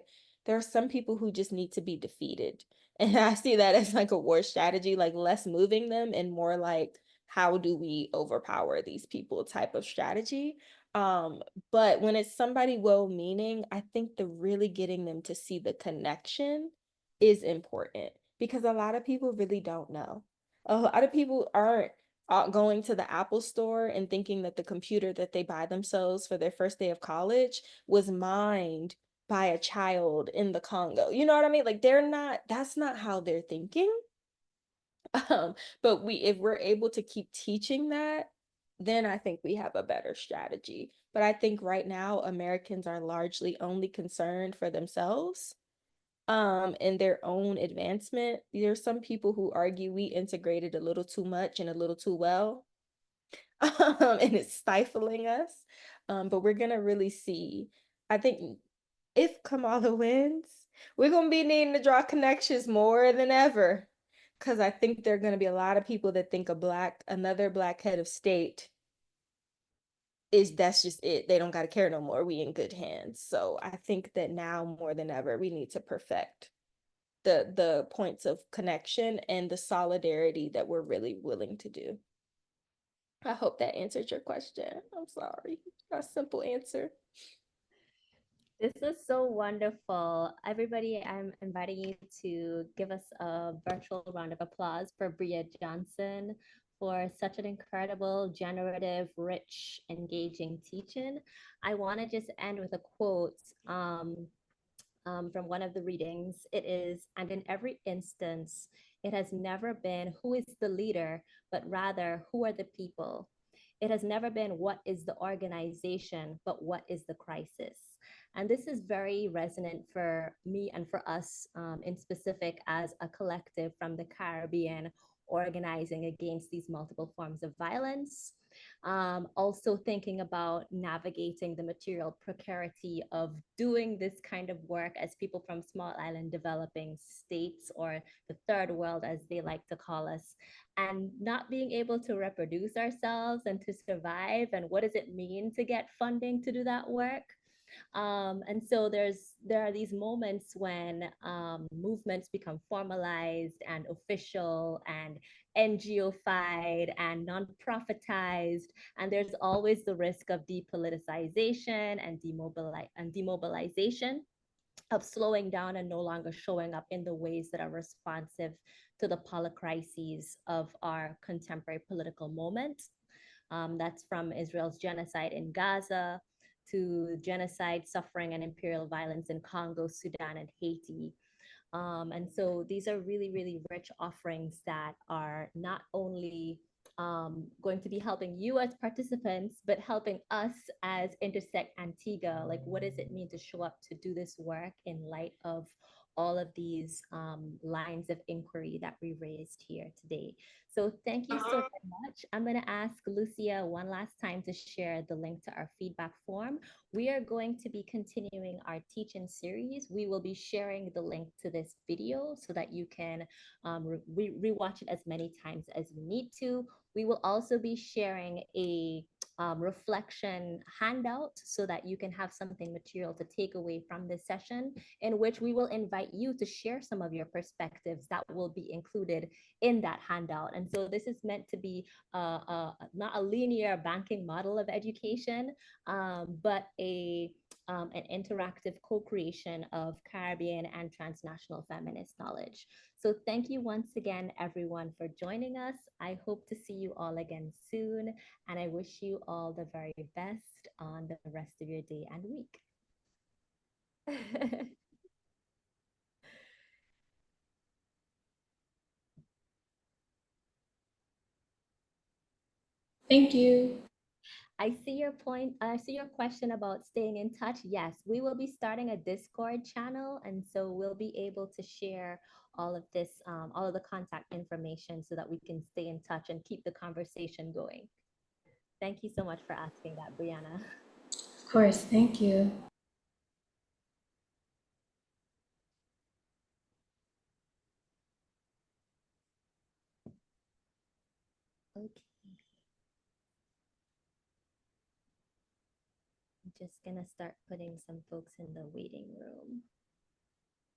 there are some people who just need to be defeated. And I see that as like a war strategy, like less moving them and more like, how do we overpower these people type of strategy. But when it's somebody well-meaning, I think the really getting them to see the connection is important, because a lot of people really don't know. A lot of people aren't going to the Apple store and thinking that the computer that they buy themselves for their first day of college was mined by a child in the Congo. You know what I mean? Like that's not how they're thinking. But if we're able to keep teaching that, then I think we have a better strategy. But I think right now Americans are largely only concerned for themselves, and their own advancement. There's some people who argue we integrated a little too much and a little too well, and it's stifling us. But we're gonna really see, I think, if Kamala wins, we're gonna be needing to draw connections more than ever. Because I think there are gonna be a lot of people that think another black head of state that's just it. They don't gotta care no more. We in good hands. So I think that now more than ever, we need to perfect the points of connection and the solidarity that we're really willing to do. I hope that answered your question. I'm sorry. A simple answer. This is so wonderful. Everybody, I'm inviting you to give us a virtual round of applause for Bria Johnson for such an incredible, generative, rich, engaging teaching. I want to just end with a quote from one of the readings. It is, "And in every instance, it has never been who is the leader, but rather who are the people. It has never been what is the organization, but what is the crisis." And this is very resonant for me and for us in specific as a collective from the Caribbean organizing against these multiple forms of violence. Also thinking about navigating the material precarity of doing this kind of work as people from small island developing states, or the third world as they like to call us, and not being able to reproduce ourselves and to survive, and what does it mean to get funding to do that work. And so there are these moments when movements become formalized and official and NGO-fied and non-profitized, and there's always the risk of depoliticization and demobilization, of slowing down and no longer showing up in the ways that are responsive to the polycrises of our contemporary political moment. That's from Israel's genocide in Gaza to genocide, suffering, and imperial violence in Congo, Sudan, and Haiti. And so these are really, really rich offerings that are not only going to be helping you as participants, but helping us as Intersect Antigua. Like, what does it mean to show up to do this work in light of all of these lines of inquiry that we raised here today? So thank you so very much. I'm going to ask Lucia one last time to share the link to our feedback form. We are going to be continuing our teaching series. We will be sharing the link to this video so that you can rewatch it as many times as you need to. We will also be sharing a reflection handout so that you can have something material to take away from this session, in which we will invite you to share some of your perspectives that will be included in that handout. And so this is meant to be not a linear banking model of education, but an interactive co-creation of Caribbean and transnational feminist knowledge. So thank you once again, everyone, for joining us. I hope to see you all again soon, and I wish you all the very best on the rest of your day and week. Thank you. I see your point. I see your question about staying in touch. Yes, we will be starting a Discord channel, and so we'll be able to share all of this, all of the contact information, so that we can stay in touch and keep the conversation going. Thank you so much for asking that, Brianna. Of course, thank you. Okay. I'm just gonna start putting some folks in the waiting room.